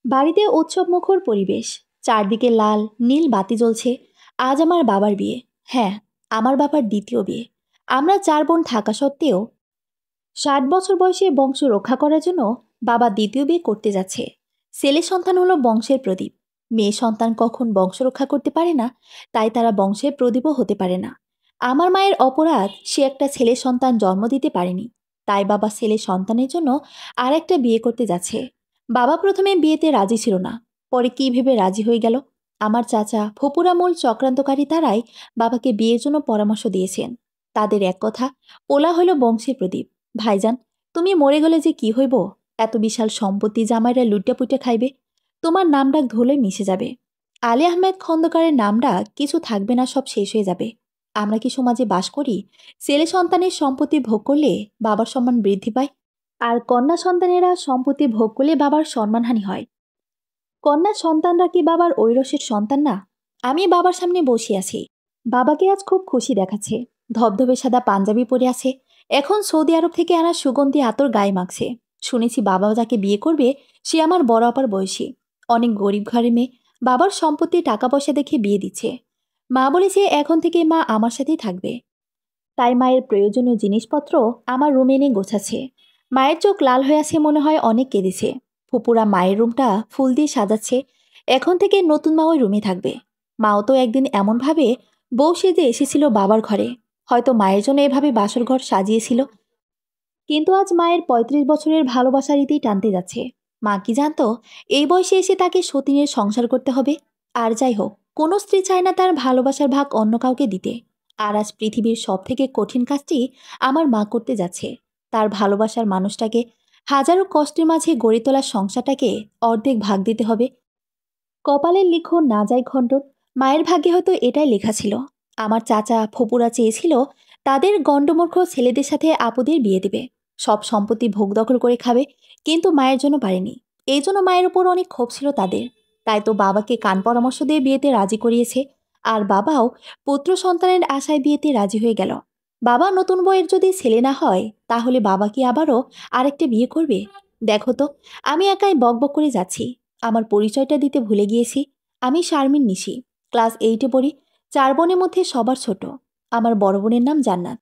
বাড়িতে উৎসবমুখর পরিবেশ। চারদিকে লাল নীল বাতি জ্বলছে। আজ আমার বাবার বিয়ে। হ্যাঁ, আমার বাবার দ্বিতীয় বিয়ে। আমরা 4 বোন থাকা সত্ত্বেও 60 বছর বয়সে বংশ রক্ষা করার জন্য বাবা দ্বিতীয় বিয়ে করতে যাচ্ছে। ছেলে সন্তান হলো বংশের প্রদীপ। মেয়ে সন্তান কখন বংশ রক্ষা করতে পারে না, তাই তারা বংশের প্রদীপও হতে পারে না। আমার মায়ের অপরাধ, সে একটা ছেলে সন্তান জন্ম দিতে পারেনি। তাই বাবা ছেলে সন্তানের জন্য আর একটা বিয়ে করতে যাচ্ছে। বাবা প্রথমে বিয়েতে রাজি ছিল না, পরে কি ভেবে রাজি হয়ে গেল। আমার চাচা ফুপুরা মূল চক্রান্তকারী, তারাই বাবাকে বিয়ের জন্য পরামর্শ দিয়েছেন। তাদের এক কথা, ওলা হলো বংশের প্রদীপ। ভাইজান, তুমি মরে গেলে যে কি হইব? এত বিশাল সম্পত্তি জামাইরা লুটে পুটে খাইবে। তোমার নাম ডাক ধুলোয় মিশে যাবে। আলী আহমেদ খন্দকারের নাম ডাক কিছু থাকবে না, সব শেষ হয়ে যাবে। আমরা কি সমাজে বাস করি? ছেলে সন্তানের সম্পত্তি ভোগ করলে বাবার সম্মান বৃদ্ধি পায়, আর কন্যা সন্তানেরা সম্পত্তি ভোগ করলে বাবার সম্মানহানি হয়। কন্যা সন্তানরা কি বাবার ঐরসের সন্তান না? আমি বাবার সামনে বসে আছি। বাবাকে আজ খুব খুশি দেখাচ্ছে। ধবধবে সাদা পাঞ্জাবি পরে আছে। এখন সৌদি আরব থেকে আনা সুগন্ধি আতর গায়ে মাখছে। শুনেছি বাবা যাকে বিয়ে করবে সে আমার বড় আপার বয়সী। অনেক গরিব ঘরের মেয়ে। বাবার সম্পত্তি টাকা পয়সা দেখে বিয়ে দিচ্ছে। মা বলেছে এখন থেকে মা আমার সাথেই থাকবে। তাই মায়ের প্রয়োজনীয় জিনিসপত্র আমার রুমে এনে গোছাচ্ছে। মায়ের চোখ লাল হয়ে আছে, মনে হয় অনেক কেঁদেছে। ফুপুরা মায়ের রুমটা ফুল দিয়ে সাজাচ্ছে। এখন থেকে নতুন মা ওই রুমে থাকবে। মাও তো একদিন এমনভাবে বউ সেজে এসেছিল বাবার ঘরে। হয়তো মায়ের জন্য এভাবে বাসর ঘর সাজিয়েছিল। কিন্তু আজ মায়ের 35 বছরের ভালোবাসা রীতি টানতে যাচ্ছে। মা কি জানতো এই বয়সে এসে তাকে সতীনের সংসার করতে হবে? আর যাই হোক, কোনো স্ত্রী চায় না তার ভালোবাসার ভাগ অন্য কাউকে দিতে। আর আজ পৃথিবীর সব থেকে কঠিন কাজটি আমার মা করতে যাচ্ছে। তার ভালোবাসার মানুষটাকে হাজারো কষ্টের মাঝে গড়ে তোলা সংসারটাকে অর্ধেক ভাগ দিতে হবে। কপালের লিখন না যায় খণ্ডন। মায়ের ভাগ্যে হয়তো এটাই লেখা ছিল। আমার চাচা ফুপুরা চেয়েছিল তাদের গণ্ডমূর্খ ছেলেদের সাথে আপুদের বিয়ে দেবে, সব সম্পত্তি ভোগ দখল করে খাবে। কিন্তু মায়ের জন্য পারেনি। এই জন্য মায়ের উপর অনেক ক্ষোভ ছিল তাদের। তাই তো বাবাকে কান পরামর্শ দিয়ে বিয়েতে রাজি করিয়েছে। আর বাবাও পুত্র সন্তানের আশায় বিয়েতে রাজি হয়ে গেল। বাবা নতুন বউয়ের যদি ছেলে না হয়, তাহলে বাবা কি আবারও আরেকটা বিয়ে করবে? দেখো তো, আমি একাই বকবক করে যাচ্ছি। আমার পরিচয়টা দিতে ভুলে গিয়েছি। আমি শারমিন নিশি। ক্লাস 8-এ পড়ি। 4 বোনের মধ্যে সবার ছোট। আমার বড় বোনের নাম জান্নাত।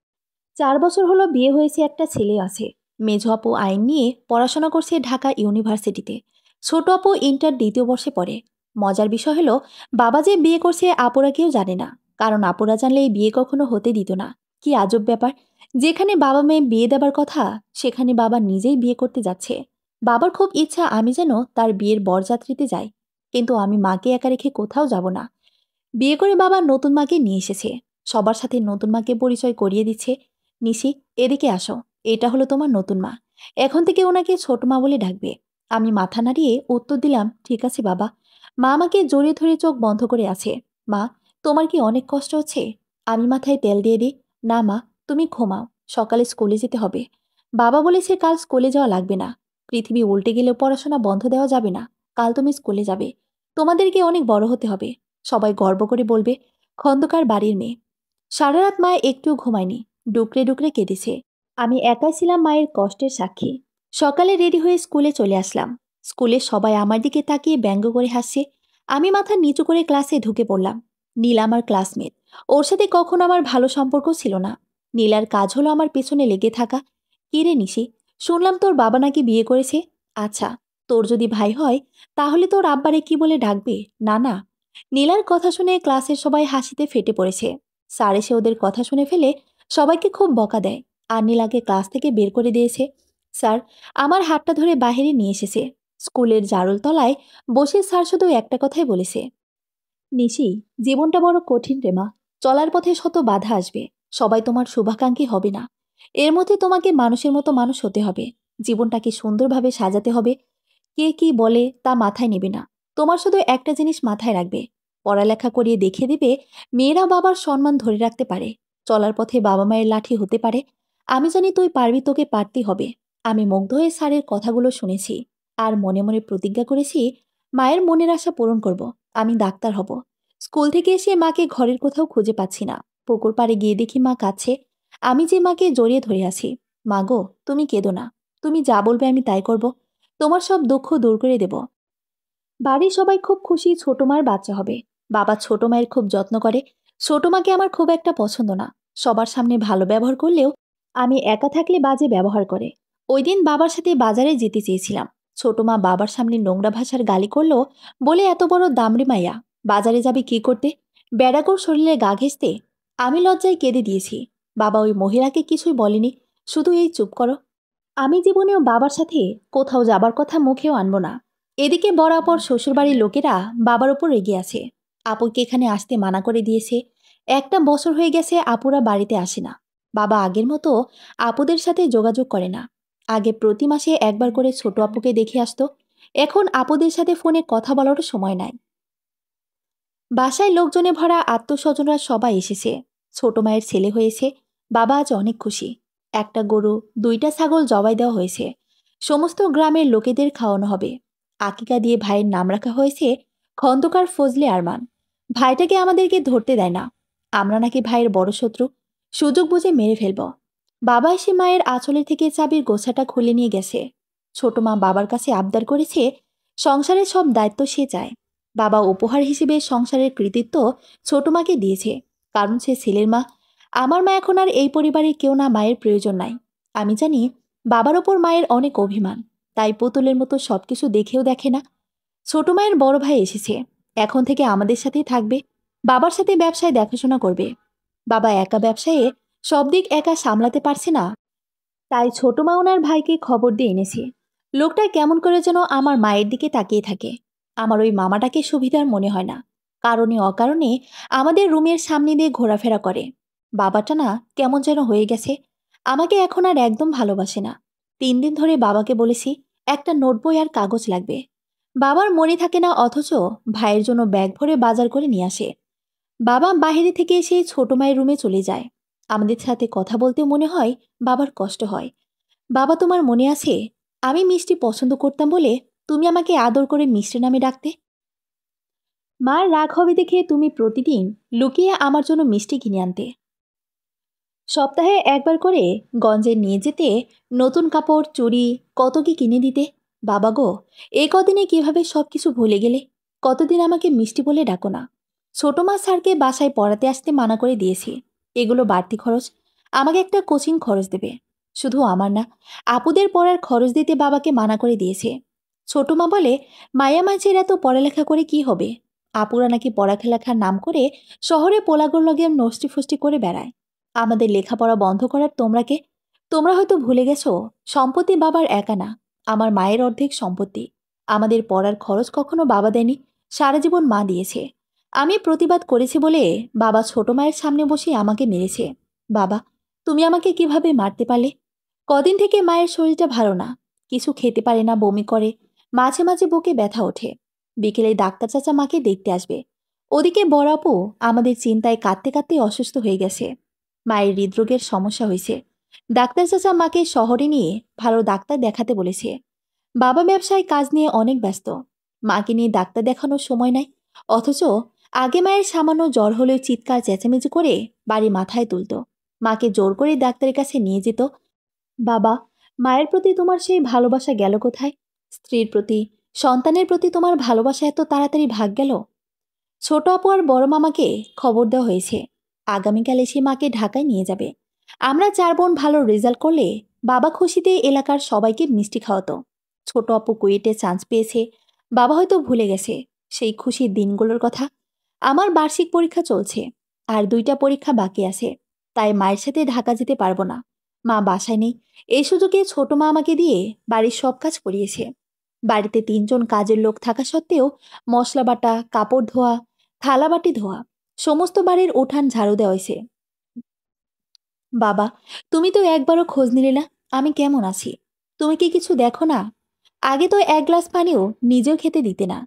4 বছর হলো বিয়ে হয়েছে, একটা ছেলে আছে। মেঝো আপু আইন নিয়ে পড়াশোনা করছে ঢাকা ইউনিভার্সিটিতে। ছোট আপু ইন্টার 2য় বর্ষে পড়ে। মজার বিষয় হলো, বাবা যে বিয়ে করছে আপুরা কেউ জানে না। কারণ আপুরা জানলে এই বিয়ে কখনো হতে দিত না। কি আজব ব্যাপার! যেখানে বাবা মেয়ে বিয়ে দেবার কথা, সেখানে বাবা নিজেই বিয়ে করতে যাচ্ছে। বাবার খুব ইচ্ছা আমি যেন তার বিয়ের বরযাত্রীতে যাই। কিন্তু আমি মাকে একা রেখে কোথাও যাব না। বিয়ে করে বাবা নতুন মাকে নিয়ে এসেছে। সবার সাথে নতুন মাকে পরিচয় করিয়ে দিচ্ছে। নিশি, এদিকে আসো। এটা হলো তোমার নতুন মা। এখন থেকে ওনাকে ছোট মা বলে ডাকবে। আমি মাথা নাড়িয়ে উত্তর দিলাম, ঠিক আছে বাবা। মা আমাকে জড়িয়ে ধরে চোখ বন্ধ করে আছে। মা, তোমার কি অনেক কষ্ট হচ্ছে? আমি মাথায় তেল দিয়ে দিই। না মা, তুমি ঘুমাও। সকালে স্কুলে যেতে হবে। বাবা বলেছে কাল স্কুলে যাওয়া লাগবে না। পৃথিবী উল্টে গেলেও পড়াশোনা বন্ধ দেওয়া যাবে না। কাল তুমি স্কুলে যাবে। তোমাদেরকে অনেক বড় হতে হবে। সবাই গর্ব করে বলবে খন্দকার বাড়ির মেয়ে। সারা রাত মা একটু ঘুমায়নি। ডুকরে ডুকরে কেঁদেছে। আমি একাই ছিলাম মায়ের কষ্টের সাক্ষী। সকালে রেডি হয়ে স্কুলে চলে আসলাম। স্কুলে সবাই আমার দিকে তাকিয়ে ব্যঙ্গ করে হাসছে। আমি মাথা নিচু করে ক্লাসে ঢুকে পড়লাম। নীল আমার ক্লাসমেট। ওর সাথে কখনো আমার ভালো সম্পর্ক ছিল না। নীলার কাজ হলো আমার পেছনে লেগে থাকা। কি রে নিশি, শুনলাম তোর বাবা নাকি বিয়ে করেছে। আচ্ছা, তোর যদি ভাই হয় তাহলে তোর আব্বারে কি বলে ডাকবে? না না। নীলার কথা শুনে ক্লাসের সবাই হাসিতে ফেটে পড়েছে। স্যার এসে ওদের কথা শুনে ফেলে সবাইকে খুব বকা দেয়। আর নীলাকে ক্লাস থেকে বের করে দিয়েছে। স্যার আমার হাতটা ধরে বাহিরে নিয়ে এসেছে। স্কুলের জারুল তলায় বসে স্যার শুধু একটা কথাই বলেছে, নিশি, জীবনটা বড় কঠিন রে মা। চলার পথে শত বাধা আসবে। সবাই তোমার শুভাকাঙ্ক্ষী হবে না। এর মধ্যে তোমাকে মানুষের মতো মানুষ হতে হবে। জীবনটাকে সুন্দরভাবে সাজাতে হবে। কে কি বলে তা মাথায় নেবে না। তোমার শুধু একটা জিনিস মাথায় রাখবে, পড়ালেখা করিয়ে দেখিয়ে দিবে মেয়েরা বাবার সম্মান ধরে রাখতে পারে। চলার পথে বাবা মায়ের লাঠি হতে পারে। আমি জানি তুই পারবি, তোকে পারতেই হবে। আমি মুগ্ধ হয়ে স্যারের কথাগুলো শুনেছি। আর মনে মনে প্রতিজ্ঞা করেছি মায়ের মনের আশা পূরণ করব। আমি ডাক্তার হব। স্কুল থেকে এসে মাকে ঘরের কোথাও খুঁজে পাচ্ছি না। পুকুর পাড়ে গিয়ে দেখি মা কাঁদছে। আমি যে মাকে জড়িয়ে ধরে আছি। মা গো, তুমি কেঁদো না। তুমি যা বলবে আমি তাই করব। তোমার সব দুঃখ দূর করে দেব। বাড়ির সবাই খুব খুশি ছোট মার বাচ্চা হবে। বাবা ছোট মায়ের খুব যত্ন করে। ছোট মাকে আমার খুব একটা পছন্দ না। সবার সামনে ভালো ব্যবহার করলেও আমি একা থাকলে বাজে ব্যবহার করে। ওই দিন বাবার সাথে বাজারে যেতে চেয়েছিলাম। ছোট মা বাবার সামনে নোংরা ভাষার গালি করলো, বলে এত বড় দামড়ি মাইয়া বাজারে যাবে কি করতে, বেড়াকোর শরীরে গা ঘেঁষতে। আমি লজ্জায় কেঁদে দিয়েছি। বাবা ওই মহিলাকে কিছুই বলেনি, শুধু এই চুপ করো। আমি জীবনেও বাবার সাথে কোথাও যাবার কথা মুখেও আনবো না। এদিকে বরাবর শ্বশুরবাড়ির লোকেরা বাবার ওপর রেগে আছে। আপুকে এখানে আসতে মানা করে দিয়েছে। একটা বছর হয়ে গেছে আপুরা বাড়িতে আসে না। বাবা আগের মতো আপুদের সাথে যোগাযোগ করে না। আগে প্রতি মাসে একবার করে ছোট আপুকে দেখে আসতো। এখন আপুদের সাথে ফোনে কথা বলারও সময় নাই। বাসায় লোকজনে ভরা আত্মস্বজনরা সবাই এসেছে। ছোট মায়ের ছেলে হয়েছে। বাবা আজ অনেক খুশি। একটা গরু, দুইটা ছাগল জবাই দেওয়া হয়েছে। সমস্ত গ্রামের লোকেদের খাওয়ানো হবে। আকিকা দিয়ে ভাইয়ের নাম রাখা হয়েছে খন্দকার ফজলে আরমান। ভাইটাকে আমাদেরকে ধরতে দেয় না। আমরা নাকি ভাইয়ের বড় শত্রু। সুযোগ বুঝে মেরে ফেলব। বাবা এসে মায়ের আঁচলের থেকে চাবির গোছাটা খুলে নিয়ে গেছে। ছোট মা বাবার কাছে আবদার করেছে সংসারের সব দায়িত্ব সে চায়। বাবা উপহার হিসেবে সংসারের কৃতিত্ব ছোট মাকে দিয়েছে, কারণ সে ছেলের মা। আমার মা এখন আর এই পরিবারে কেউ না, মায়ের প্রয়োজন নাই। আমি জানি বাবার ওপর মায়ের অনেক অভিমান, তাই পুতুলের মতো সবকিছু দেখেও দেখে না। ছোট মায়ের বড় ভাই এসেছে। এখন থেকে আমাদের সাথেই থাকবে। বাবার সাথে ব্যবসায় দেখাশোনা করবে। বাবা একা ব্যবসায়ে সব দিক একা সামলাতে পারছে না, তাই ছোট মা ওনার ভাইকে খবর দিয়ে এনেছি। লোকটা কেমন করে যেন আমার মায়ের দিকে তাকিয়ে থাকে। আমার ওই মামাটাকে সুবিধার মনে হয় না। কারণে অকারণে আমাদের রুমের সামনে দিয়ে ঘোরাফেরা করে। বাবাটা না কেমন যেন হয়ে গেছে। আমাকে এখন আর একদম ভালোবাসে না। 3 দিন ধরে বাবাকে বলেছি একটা নোটবই আর কাগজ লাগবে। বাবার মনে থাকে না, অথচ ভাইয়ের জন্য ব্যাগ ভরে বাজার করে নিয়ে আসে। বাবা বাইরে থেকে এসে ছোট মায়ের রুমে চলে যায়। আমাদের সাথে কথা বলতে মনে হয় বাবার কষ্ট হয়। বাবা, তোমার মনে আছে আমি মিষ্টি পছন্দ করতাম বলে তুমি আমাকে আদর করে মিষ্টি নামে ডাকতে? মার রাগ হবে দেখে তুমি প্রতিদিন লুকিয়ে আমার জন্য মিষ্টি কিনে আনতে। সপ্তাহে একবার করে গঞ্জে নিয়ে যেতে, নতুন কাপড়, চুড়ি, কত কি কিনে দিতে। বাবা গো, এই কদিনে কিভাবে সবকিছু ভুলে গেলে? কতদিন আমাকে মিষ্টি বলে ডাকো না। ছোট মা স্যারকে বাসায় পড়াতে আসতে মানা করে দিয়েছি। এগুলো বাড়তি খরচ। আমাকে একটা কোচিং খরচ দেবে। শুধু আমার না, আপুদের পড়ার খরচ দিতে বাবাকে মানা করে দিয়েছে। ছোট মা বলে মায়া মাঝের এত পড়ালেখা করে কি হবে? আপুরা নাকি পড়ালেখার নাম করে শহরে পোলাগোর লগে নষ্টি ফষ্টি করে বেড়ায়। আমাদের লেখাপড়া বন্ধ করার তোমরা কে? তোমরা হয়তো ভুলে গেছো সম্পত্তি বাবার একা না, আমার মায়ের অর্ধেক সম্পত্তি। আমাদের পড়ার খরচ কখনো বাবা দেয়নি, সারা জীবন মা দিয়েছে। আমি প্রতিবাদ করেছি বলে বাবা ছোট মায়ের সামনে বসে আমাকে মেরেছে। বাবা, তুমি আমাকে কিভাবে মারতে পারলে? কদিন থেকে মায়ের শরীরটা ভালো না। কিছু খেতে পারে না, বমি করে। মাঝে মাঝে বুকে ব্যথা ওঠে। বিকেলে ডাক্তার চাচা মাকে দেখতে আসবে। ওদিকে বড় আপু আমাদের চিন্তায় কাঁদতে কাঁদতে অসুস্থ হয়ে গেছে। মায়ের হৃদরোগের সমস্যা হয়েছে। ডাক্তার চাচা মাকে শহরে নিয়ে ভালো ডাক্তার দেখাতে বলেছে। বাবা ব্যবসায় কাজ নিয়ে অনেক ব্যস্ত। মাকে নিয়ে ডাক্তার দেখানোর সময় নাই। অথচ আগে মায়ের সামান্য জ্বর হলেও চিৎকার চেঁচামেচি করে বাড়ি মাথায় তুলত। মাকে জোর করে ডাক্তারের কাছে নিয়ে যেত। বাবা, মায়ের প্রতি তোমার সেই ভালোবাসা গেল কোথায়? স্ত্রীর প্রতি, সন্তানের প্রতি তোমার ভালোবাসা এত তাড়াতাড়ি ভাগ গেল? ছোট আপু আর বড় মামাকে খবর দেওয়া হয়েছে আগামীকাল এসে মাকে ঢাকায় নিয়ে যাবে। আমরা 4 বোন ভালো রেজাল্ট করলে বাবা খুশিতে এলাকার সবাইকে মিষ্টি খাওয়াতো। ছোট আপু কুয়েটে চান্স পেয়েছে। বাবা হয়তো ভুলে গেছে সেই খুশির দিনগুলোর কথা। আমার বার্ষিক পরীক্ষা চলছে, আর 2টা পরীক্ষা বাকি আছে। তাই মায়ের সাথে ঢাকা যেতে পারবো না। মা বাসায় নেই। এই সুযোগে ছোট মা আমাকে দিয়ে বাড়ির সব কাজ করিয়েছে। বাড়িতে 3জন কাজের লোক থাকা সত্ত্বেও মশলা বাটা, কাপড় ধোয়া, থালাবাটি ধোয়া, সমস্ত বাড়ির উঠান ঝাড়ু দেওয়া হয়েছে। বাবা, তুমি তো একবারও খোঁজ নিলে না আমি কেমন আছি। তুমি কি কিছু দেখো না? আগে তো 1 গ্লাস পানিও নিজেও খেতে দিতে না।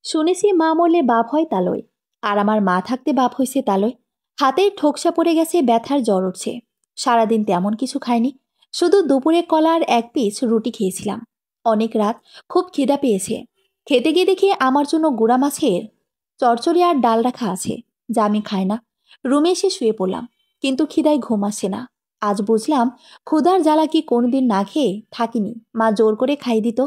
শুনেছি মা মরলে বাপ হয় তালয়, আর আমার মা থাকতে বাপ হয়েছে তালয়। হাতের ঠোকসা পড়ে গেছে, ব্যথার জ্বর উঠছে। সারাদিন তেমন কিছু খাইনি, শুধু দুপুরে কলা আর 1 পিস রুটি খেয়েছিলাম। অনেক রাত, খুব খিদা পেয়েছে। খেতে গিয়ে দেখি আমার জন্য গুড়া মাছের চচ্চড়ি আর ডাল রাখা আছে, যা আমি খাই না। রুমে এসে শুয়ে পড়লাম, কিন্তু খিদায় ঘুম আসছে না। আজ বুঝলাম ক্ষুধার জ্বালা কি কোনোদিন না খেয়ে থাকিনি, মা জোর করে খাই দিত।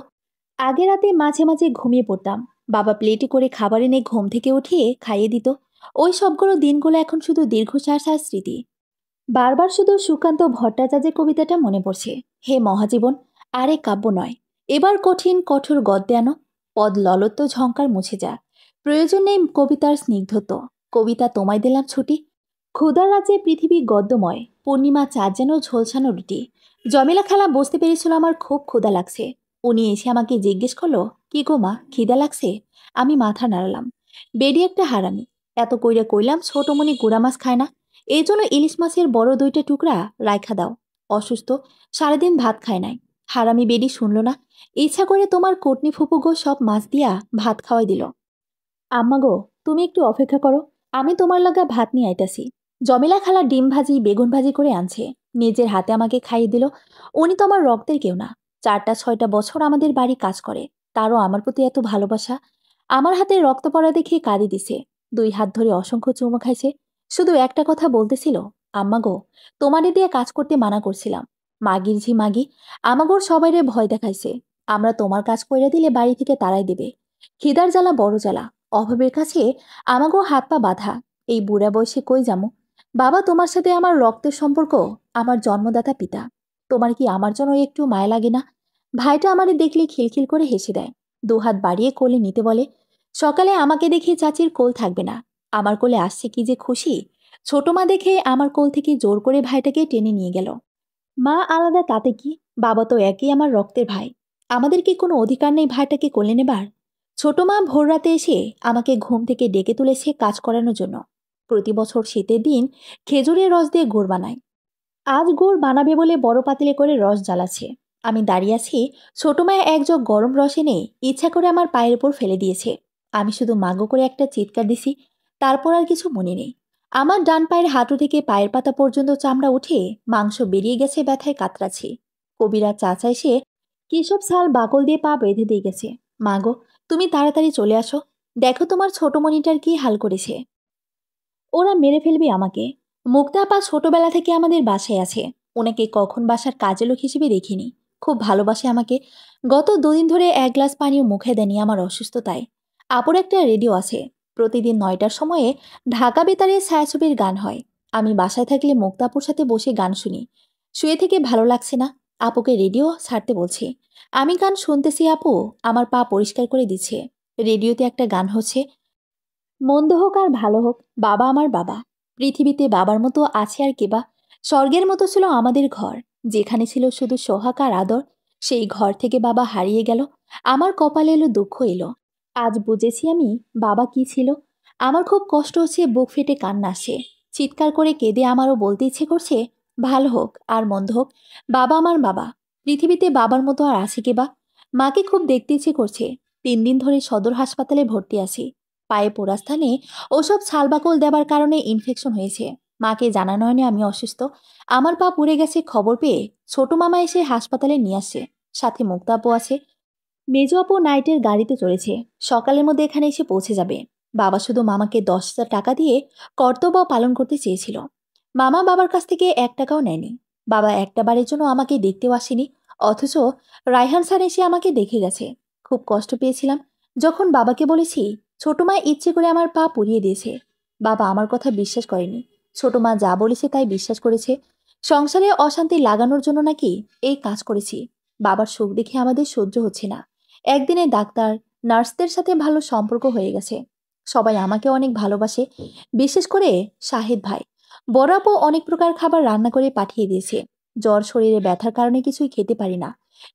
আগে রাতে মাঝে মাঝে ঘুমিয়ে পড়তাম। বাবা প্লেটে করে খাবার এনে ঘুম থেকে উঠিয়ে খাইয়ে দিত। ওই সবগুলো দিনগুলো এখন শুধু দীর্ঘশ্বাস আর স্মৃতি। বারবার শুধু সুকান্ত ভট্টাচার্যের কবিতাটা মনে পড়ছে, হে মহাজীবন। আরে কাব্য নয়, এবার কঠিন কঠোর গদ্যে আনো। পদ ললত্ব ঝঙ্কার মুছে যা, প্রয়োজন নেই কবিতার স্নিগ্ধত্ব। কবিতা তোমায় দিলাম ছুটি। ক্ষুধার রাজ্যে পৃথিবী গদ্যময়, পূর্ণিমা চাঁদ যেন ঝলসানো রুটি। জমিলা খালা বুঝতে পেরেছিল আমার খুব ক্ষুধা লাগছে। উনি এসে আমাকে জিজ্ঞেস করলো, কি গো মা, খিদা লাগছে? আমি মাথা নাড়ালাম। বেডি একটা হারামি, এত কইরা কইলাম ছোটমণি গুড়া মাছ খায় না, এই জন্য ইলিশ মাছের বড় 2টা টুকরা রাইখা দাও। অসুস্থ, সারাদিন ভাত খায় নাই। হারামি বেডি শুনল না, ইচ্ছা করে তোমার কোটনি ফুপু গো সব মাছ দিয়া ভাত খাওয়াই দিল। আম্মা গো, তুমি একটু অপেক্ষা করো, আমি তোমার লাগা ভাত নিয়ে আইতাছি। জমিলা খালা ডিম ভাজি বেগুন ভাজি করে আনছে, নিজের হাতে আমাকে খাইয়ে দিল। উনি তো আমার রক্তের কেউ না, 4টা 6টা বছর আমাদের বাড়ি কাজ করে, তারও আমার প্রতি এত ভালোবাসা। আমার হাতে রক্ত পড়া দেখে কাঁদি দিছে, 2 হাত ধরে অসংখ্য চুমো খাইছে। শুধু একটা কথা বলতেছিল, আম্মা গো, তোমারে দিয়ে কাজ করতে মানা করছিলাম। মাগির ঝি মাগি, আমাগোর সবাইরে ভয় দেখাইছে, আমরা তোমার কাজ কইরা দিলে বাড়ি থেকে তাড়াই দেবে। খিদার জ্বালা বড় জ্বালা, অভাবের কাছে আমাগো হাত পা বাঁধা। এই বুড়া বয়সে কই যামু? বাবা, তোমার সাথে আমার রক্তের সম্পর্ক, আমার জন্মদাতা পিতা। তোমার কি আমার জন্য একটু মায়া লাগে না? ভাইটা আমারে দেখলে খিলখিল করে হেসে দেয়, 2 হাত বাড়িয়ে কোলে নিতে বলে। সকালে আমাকে দেখে চাচির কোল থাকবে না, আমার কোলে আসছে কি যে খুশি। ছোট মা দেখে আমার কোল থেকে জোর করে ভাইটাকে টেনে নিয়ে গেল। মা আলাদা তাতে কি, বাবা তো একই আমার রক্তের ভাই। আমাদের কি কোনো অধিকার নেই ভাইটাকে কোলে নেবার? ছোট মা ভোর রাতে এসে আমাকে ঘুম থেকে ডেকে তুলেছে কাজ করানোর জন্য। প্রতি বছর শীতের দিন খেজুরের রস দিয়ে গুড় বানায়। আজ গুড় বানাবে বলে বড় পাতিলে করে রস জ্বালাচ্ছে। আমি দাঁড়িয়ে আছি, ছোট মায়ে এক জগ গরম রস এনে ইচ্ছা করে আমার পায়ের উপর ফেলে দিয়েছে। আমি শুধু মাগো করে একটা চিৎকার দিছি, তারপর আর কিছু মনে নেই। আমার ডান পায়ের হাঁটু থেকে পায়ের পাতা পর্যন্ত চামড়া উঠে মাংস বেরিয়ে গেছে, ব্যথায় কাতরাছি। কবিরা চাচা এসে কিসব ছাল বাকল দিয়ে পা বেঁধে দিয়ে গেছে। মাগো, তুমি তাড়াতাড়ি চলে আসো, দেখো তোমার ছোট মনিটার কি হাল করেছে। ওরা মেরে ফেলবে আমাকে। মুক্তা আপা ছোটবেলা থেকে আমাদের বাসায় আছে, ওনাকে কখন বাসার কাজের লোক হিসেবে দেখিনি। খুব ভালোবাসে আমাকে। গত 2 দিন ধরে এক গ্লাস পানিও মুখে দেয়নি আমার অসুস্থতায়। আপুর একটা রেডিও আছে, প্রতিদিন 9টার সময়ে ঢাকা বেতারে ছায়াছবির গান হয়। আমি বাসায় থাকলে মুক্তা আপুর সাথে বসে গান শুনি। শুয়ে থেকে ভালো লাগছে না, আপুকে রেডিও ছাড়তে বলছি। আমি গান শুনতেছি, আপু আমার পা পরিষ্কার করে দিচ্ছে। রেডিওতে একটা গান হচ্ছে, মন্দ হোক আর ভালো হোক, বাবা আমার বাবা। পৃথিবীতে বাবার মতো আছে আর কেবা? স্বর্গের মতো ছিল আমাদের ঘর, যেখানে ছিল শুধু সোহাগ আর আদর। সেই ঘর থেকে বাবা হারিয়ে গেল, আমার কপালে এলো দুঃখ এলো। আজ বুঝেছি আমি বাবা কি ছিল। আমার খুব কষ্ট হচ্ছে, বুক ফেটে কান্না আসে। চিৎকার করে কেঁদে আমারও বলতে ইচ্ছে করছে, ভালো হোক আর মন্দ হোক, বাবা আমার বাবা। পৃথিবীতে বাবার মতো আর আছে কেবা? মাকে খুব দেখতে ইচ্ছে করছে। 3 দিন ধরে সদর হাসপাতালে ভর্তি আছি। পায়ে পোড়া স্থানে ওসব ছালবাকল দেবার কারণে ইনফেকশন হয়েছে। মাকে জানানো হয়নি আমি অসুস্থ। আমার পা পুড়ে গেছে খবর পেয়ে ছোট মামা এসে হাসপাতালে নিয়ে আসে, সাথে মুক্তা আপু আছে। মেজো আপু নাইটের গাড়িতে চড়েছে, সকালের মধ্যে এখানে এসে পৌঁছে যাবে। বাবা শুধু মামাকে 10,000 টাকা দিয়ে কর্তব্য পালন করতে চেয়েছিল। মামা বাবার কাছ থেকে 1 টাকাও নেয়নি। বাবা একটা বারের জন্য আমাকে দেখতেও আসেনি, অথচ রায়হান স্যার এসে আমাকে দেখে গেছে। খুব কষ্ট পেয়েছিলাম যখন বাবাকে বলেছি ছোট মা ইচ্ছে করে আমার পা পুড়িয়ে দিয়েছে। বাবা আমার কথা বিশ্বাস করেনি, ছোট মা যা বলেছে তাই বিশ্বাস করেছে। সংসারে অশান্তি লাগানোর জন্য নাকি এই কাজ করেছি। বাবার সুখ দেখে আমাদের সহ্য হচ্ছে না। একদিনে ডাক্তার নার্সদের সাথে ভালো সম্পর্ক হয়ে গেছে। সবাই আমাকে অনেক ভালোবাসে, বিশেষ করে শাহিদ ভাই। বড় আপু অনেক প্রকার খাবার রান্না করে পাঠিয়ে দিয়েছে। জ্বর, শরীরে ব্যথার কারণে কিছুই খেতে পারি না।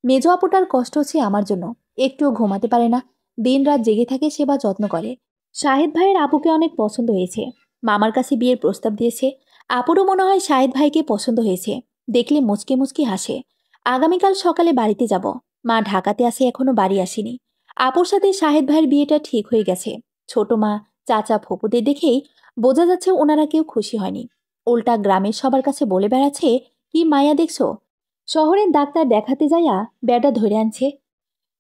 মেজো আপুটার কষ্ট হচ্ছে আমার জন্য, একটুও ঘুমাতে পারে না, দিনরাত জেগে থাকে, সেবা যত্ন করে। শাহিদ ভাইয়ের আপুকে অনেক পছন্দ হয়েছে, মামার কাছে বিয়ের প্রস্তাব দিয়েছে। আপুরও মনে হয় শাহিদ ভাইকে পছন্দ হয়েছে, দেখলে মুচকে মুচকি হাসে। আগামীকাল সকালে বাড়িতে যাব। মা ঢাকাতে আছে, এখনো বাড়ি আসেনি। আপুর সাথে শাহিদ ভাইয়ের বিয়েটা ঠিক হয়ে গেছে। ছোট মা, চাচা, ফুপুদের দেখেই বোঝা যাচ্ছে ওনারা কেউ খুশি হয়নি। উল্টা গ্রামের সবার কাছে বলে বেড়াচ্ছে, কি মায়া দেখছো, শহরের ডাক্তার দেখাতে যাইয়া বেটা ধরে আনছে।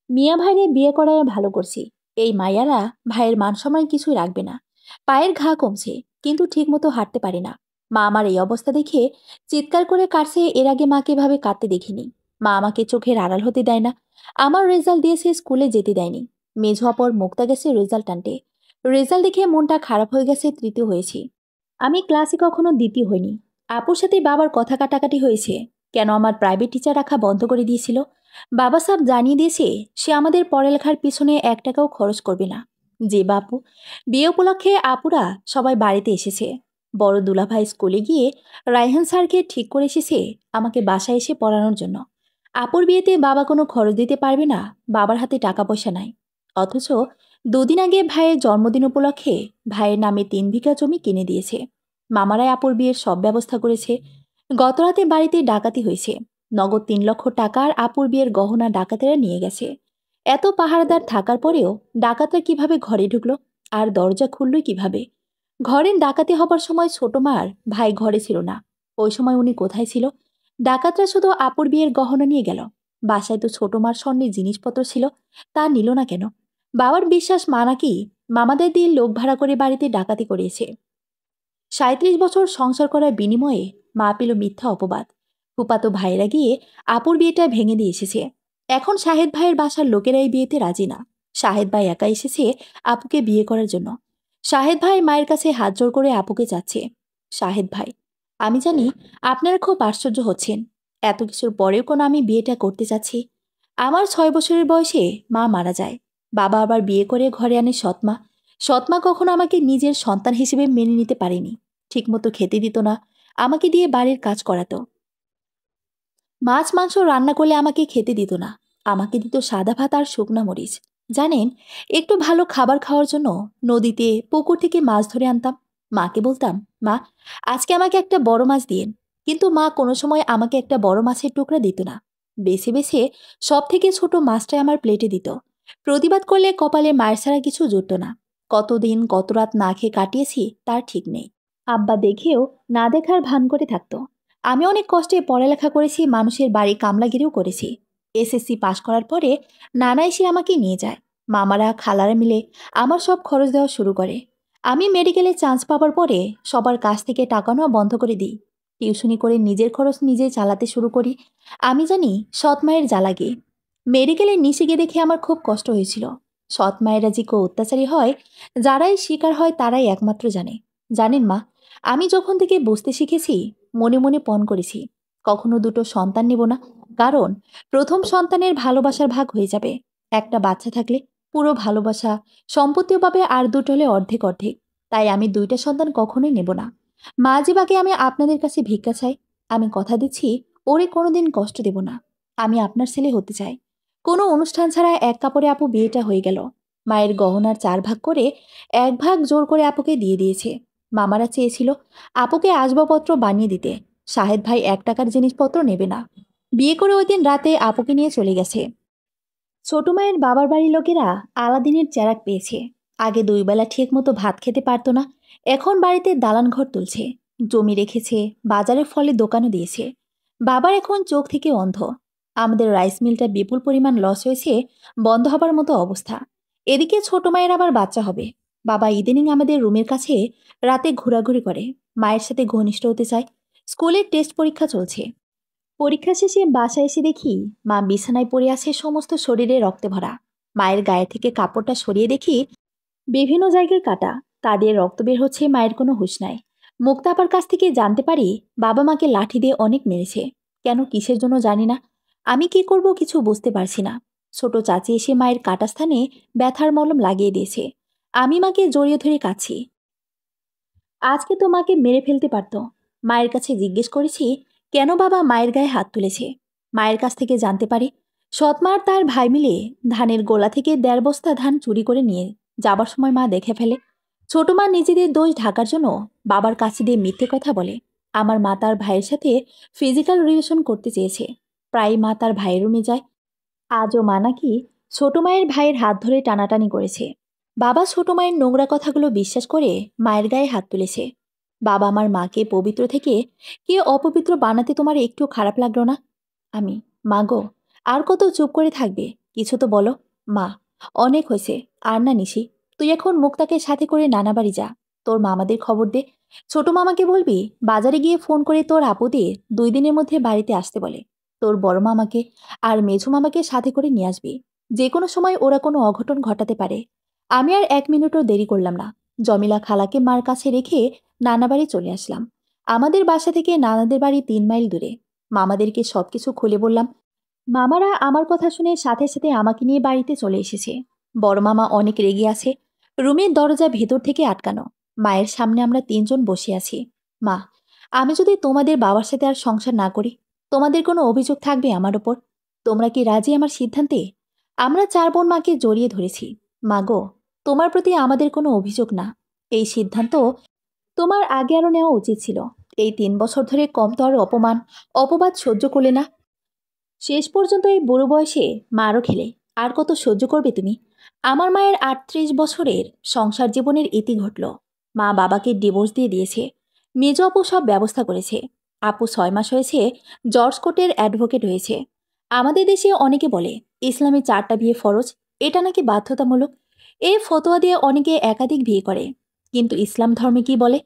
মিয়া ভাইরে বিয়ে করায় ভালো করছি। এই মাইয়ারা ভাইয়ের মান সম্মান কিছুই রাখবে না। পায়ের ঘা কমছে, কিন্তু ঠিকমতো হাঁটতে পারে না। মা আমার এই অবস্থা দেখে চিৎকার করে কাটছে, এর আগে মাকে এভাবে কাঁদতে দেখিনি। মা আমাকে চোখের আড়াল হতে দেয় না। আমার রেজাল্ট দিয়েছে, স্কুলে যেতে দেয়নি। মেঝো অপর মুক্তা গেছে রেজাল্ট আনতে। রেজাল্ট দেখে মনটা খারাপ হয়ে গেছে, তৃতীয় হয়েছি। আমি ক্লাসে কখনো দ্বিতীয় হইনি। আপুর সাথে বাবার কথা কাটাকাটি হয়েছে, কেন আমার প্রাইভেট টিচার রাখা বন্ধ করে দিয়েছিল। বাবা সাহেব জানিয়ে দিয়েছে সে আমাদের পড়ালেখার পিছনে 1 টাকাও খরচ করবে না। যে বাপু, বিয়ে উপলক্ষে আপুরা সবাই বাড়িতে এসেছে। বড় দুলাভাই স্কুলে গিয়ে রায়হান স্যারকে ঠিক করে এসেছে আমাকে বাসায় এসে পড়ানোর জন্য। আপুর বিয়েতে বাবা কোনো খরচ দিতে পারবে না, বাবার হাতে টাকা পয়সা নাই। অথচ দুদিন আগে ভাইয়ের জন্মদিন উপলক্ষে ভাইয়ের নামে 3 বিঘা জমি কিনে দিয়েছে। মামারাই আপুর বিয়ের সব ব্যবস্থা করেছে। গতরাতে বাড়িতে ডাকাতি হয়েছে। নগদ 3 লক্ষ টাকার আপুর বিয়ের গহনা ডাকাতেরা নিয়ে গেছে। এত পাহারাদার থাকার পরেও ডাকাতরা কিভাবে ঘরে ঢুকলো আর দরজা খুললই কিভাবে? ঘরের ডাকাতি হবার সময় ছোট মার ভাই ঘরে ছিল না। ওই সময় উনি কোথায় ছিল? ডাকাতরা শুধু আপুর বিয়ের গহনা নিয়ে গেল। বাসায় তো ছোট মার স্বর্ণের জিনিসপত্র ছিল, তা নিল না কেন? বাবার বিশ্বাস মা নাকি মামাদের দিয়ে লোক ভাড়া করে বাড়িতে ডাকাতি করিয়েছে। 37 বছর সংসার করার বিনিময়ে মা পেল মিথ্যা অপবাদ। ফুপাতো ভাইয়েরা গিয়ে আপুর বিয়েটা ভেঙে দিয়ে এসেছে। এখন শাহেদ ভাইয়ের বাসার লোকেরা এই বিয়েতে রাজি না। শাহেদ ভাই একা এসেছে আপুকে বিয়ে করার জন্য। শাহেদ ভাই মায়ের কাছে হাত জোড় করে আপুকে চাচ্ছে। শাহেদ ভাই, আমি জানি আপনারা খুব আশ্চর্য হচ্ছেন, এত কিছুর পরেও কোনো আমি বিয়েটা করতে চাচ্ছি। আমার 6 বছরের বয়সে মা মারা যায়। বাবা আবার বিয়ে করে ঘরে আনে সৎমা। সৎমা কখনো আমাকে নিজের সন্তান হিসেবে মেনে নিতে পারেনি। ঠিকমতো খেতে দিত না, আমাকে দিয়ে বাড়ির কাজ করাতো। মাছ মাংস রান্না করলে আমাকে খেতে দিত না, আমাকে দিত সাদা ভাত আর শুকনা মরিচ। জানেন, একটু ভালো খাবার খাওয়ার জন্য নদীতে পুকুর থেকে মাছ ধরে আনতাম। মাকে বলতাম, মা আজকে আমাকে একটা বড় মাছ দিয়েন। কিন্তু মা কোনো সময় আমাকে একটা বড় মাছের টুকরা দিত না। বেছে বেছে সব থেকে ছোট মাছটাই আমার প্লেটে দিত। প্রতিবাদ করলে কপালে মায়ের ছাড়া কিছু জুটত না। কতদিন কত রাত না খেয়ে কাটিয়েছি তার ঠিক নেই। আব্বা দেখেও না দেখার ভান করে থাকতো। আমি অনেক কষ্টে পড়ালেখা করেছি, মানুষের বাড়ি কামলাগিরিও করেছি। এসএসসি পাশ করার পরে নানা এসে আমাকে নিয়ে যায়। মামারা খালারা মিলে আমার সব খরচ দেওয়া শুরু করে। আমি মেডিকেলে চান্স পাওয়ার পরে সবার কাছ থেকে টাকা নেওয়া বন্ধ করে দিই। টিউশনি করে নিজের খরচ নিজে চালাতে শুরু করি। আমি জানি সৎ মায়ের জ্বালাগে। মেডিকেলে নিচে গিয়ে দেখে আমার খুব কষ্ট হয়েছিল। সৎ মায়েরা যে কেউ অত্যাচারী হয়, যারাই শিকার হয় তারাই একমাত্র জানে। জানেন মা, আমি যখন থেকে বুঝতে শিখেছি মনে মনে পণ করেছি কখনো দুটো সন্তান নেব না। কারণ প্রথম সন্তানের ভালোবাসার ভাগ হয়ে যাবে। একটা বাচ্চা থাকলে পুরো ভালোবাসা, সম্পত্তিও পাবে, আর দুটো হলে অর্ধেক অর্ধেক। তাই আমি 2টা সন্তান কখনোই নেব না। মা যে বাকে আমি আপনাদের কাছে ভিক্ষা চাই। আমি কথা দিচ্ছি ওরে কোনোদিন কষ্ট দেব না। আমি আপনার ছেলে হতে চাই। কোনো অনুষ্ঠান ছাড়া এক কাপড়ে আপু বিয়েটা হয়ে গেল। মায়ের গহনার 4 ভাগ করে 1 ভাগ জোর করে আপুকে দিয়ে দিয়েছে। মামারা চেয়েছিল আপুকে আসবাবপত্র বানিয়ে দিতে। শাহেদ ভাই 1 টাকার জিনিসপত্র নেবে না। বিয়ে করে ওই দিন রাতে আপুকে নিয়ে চলে গেছে। ছোট মায়ের বাবার বাড়ির লোকেরা আলাদিনের চেরাগ পেয়েছে। আগে 2 বেলা ঠিক মতো ভাত খেতে পারতো না, এখন বাড়িতে দালান ঘর তুলছে, জমি রেখেছে, বাজারের ফলে দোকানও দিয়েছে। বাবার এখন চোখ থেকে অন্ধ। আমাদের রাইস মিলটা বিপুল পরিমাণ লস হয়েছে, বন্ধ হবার মতো অবস্থা। এদিকে ছোট মায়ের আবার বাচ্চা হবে। বাবা ইদানিং আমাদের রুমের কাছে রাতে ঘোরাঘুরি করে, মায়ের সাথে ঘনিষ্ঠ হতে চায়। স্কুলের টেস্ট পরীক্ষা চলছে। পরীক্ষা শেষে বাসায় এসে দেখি মা বিছানায় পড়ে আছে, সমস্ত শরীরে রক্তে ভরা। মায়ের গায়ে থেকে কাপড়টা সরিয়ে দেখি বিভিন্ন জায়গায় কাটা, কাঁদিয়ে রক্ত বের হচ্ছে, মায়ের কোনো হুঁশ নাই। মুক্তা আপার কাছ থেকে জানতে পারি বাবা মাকে লাঠি দিয়ে অনেক মেরেছে। কেন, কিসের জন্য জানি না। আমি কি করব কিছু বুঝতে পারছি না। ছোট চাচি এসে মায়ের কাটা স্থানে ব্যথার মলম লাগিয়ে দিয়েছে। আমি মাকে জড়িয়ে ধরে কাঁদছি। আজকে তো মাকে মেরে ফেলতে পারতো। মায়ের কাছে জিজ্ঞেস করেছি কেন বাবা মায়ের গায়ে হাত তুলেছে। মায়ের কাছ থেকে জানতে পারি সৎমা আর তার ভাই মিলে ধানের গোলা থেকে 1.5 বস্তা ধান চুরি করে নিয়ে যাবার সময় মা দেখে ফেলে। ছোট মা নিজেদের দোষ ঢাকার জন্য বাবার কাছে দিয়ে মিথ্যে কথা বলে। আমার মা তার ভাইয়ের সাথে ফিজিক্যাল রিলেশন করতে চেয়েছে। প্রায় মা তার ভাইয়ের রুমে যায়। আজও মা নাকি ছোট মায়ের ভাইয়ের হাত ধরে টানাটানি করেছে। বাবা ছোট মায়ের নোংরা কথাগুলো বিশ্বাস করে মায়ের গায়ে হাত তুলেছে। বাবা আমার মাকে পবিত্র থেকে কে অপবিত্র বানাতে তোমার একটু খারাপ লাগলো না? আমি, মা গো, আর কত চুপ করে থাকবে, কিছু তো বলো। মা, অনেক হয়েছে, আর না নিশি। তুই এখন মুক্তাকে সাথে করে নানা বাড়ি যা, তোর মামাদের খবর দে। ছোট মামাকে বলবি বাজারে গিয়ে ফোন করে তোর আপুদের 2 দিনের মধ্যে বাড়িতে আসতে বলে। তোর বড় মামাকে আর মেঝো মামাকে সাথে করে নিয়ে আসবি। যে কোনো সময় ওরা কোনো অঘটন ঘটাতে পারে। আমি আর 1 মিনিটও দেরি করলাম না। জমিলা খালাকে মার কাছে রেখে নানা বাড়ি চলে আসলাম। আমাদের বাসা থেকে নানাদের বাড়ি 3 মাইল দূরে। মামাদেরকে সবকিছু খুলে বললাম। মামারা আমার কথা শুনে সাথে সাথে আমাকে নিয়ে বাড়িতে চলে এসেছে। বড় মামা অনেক রেগে আছে। রুমের দরজা ভেতর থেকে আটকানো। মায়ের সামনে আমরা 3জন বসে আছি। মা, আমি যদি তোমাদের বাবার সাথে আর সংসার না করি, তোমাদের কোনো অভিযোগ থাকবে আমার ওপর? তোমরা কি রাজি আমার সিদ্ধান্তে? আমরা 4 বোন মাকে জড়িয়ে ধরেছি। মা গো, তোমার প্রতি আমাদের কোনো অভিযোগ না। এই সিদ্ধান্ত তোমার আগে আরও নেওয়া উচিত ছিল। এই 3 বছর ধরে কম তো আর অপমান অপবাদ সহ্য করলে না। শেষ পর্যন্ত এই বুড়ো বয়সে মারও খেলে। আর কত সহ্য করবে তুমি? আমার মায়ের 38 বছরের সংসার জীবনের ইতি ঘটল। মা বাবাকে ডিভোর্স দিয়ে দিয়েছে। মেজ আপু সব ব্যবস্থা করেছে। আপু 6 মাস হয়েছে জর্জ কোর্টের অ্যাডভোকেট হয়েছে। আমাদের দেশে অনেকে বলে ইসলামে 4টা বিয়ে ফরজ, এটা নাকি বাধ্যতামূলক। এই ফতোয়া দিয়ে অনেকে একাধিক বিয়ে করে। কিন্তু ইসলাম ধর্মে কি বলে?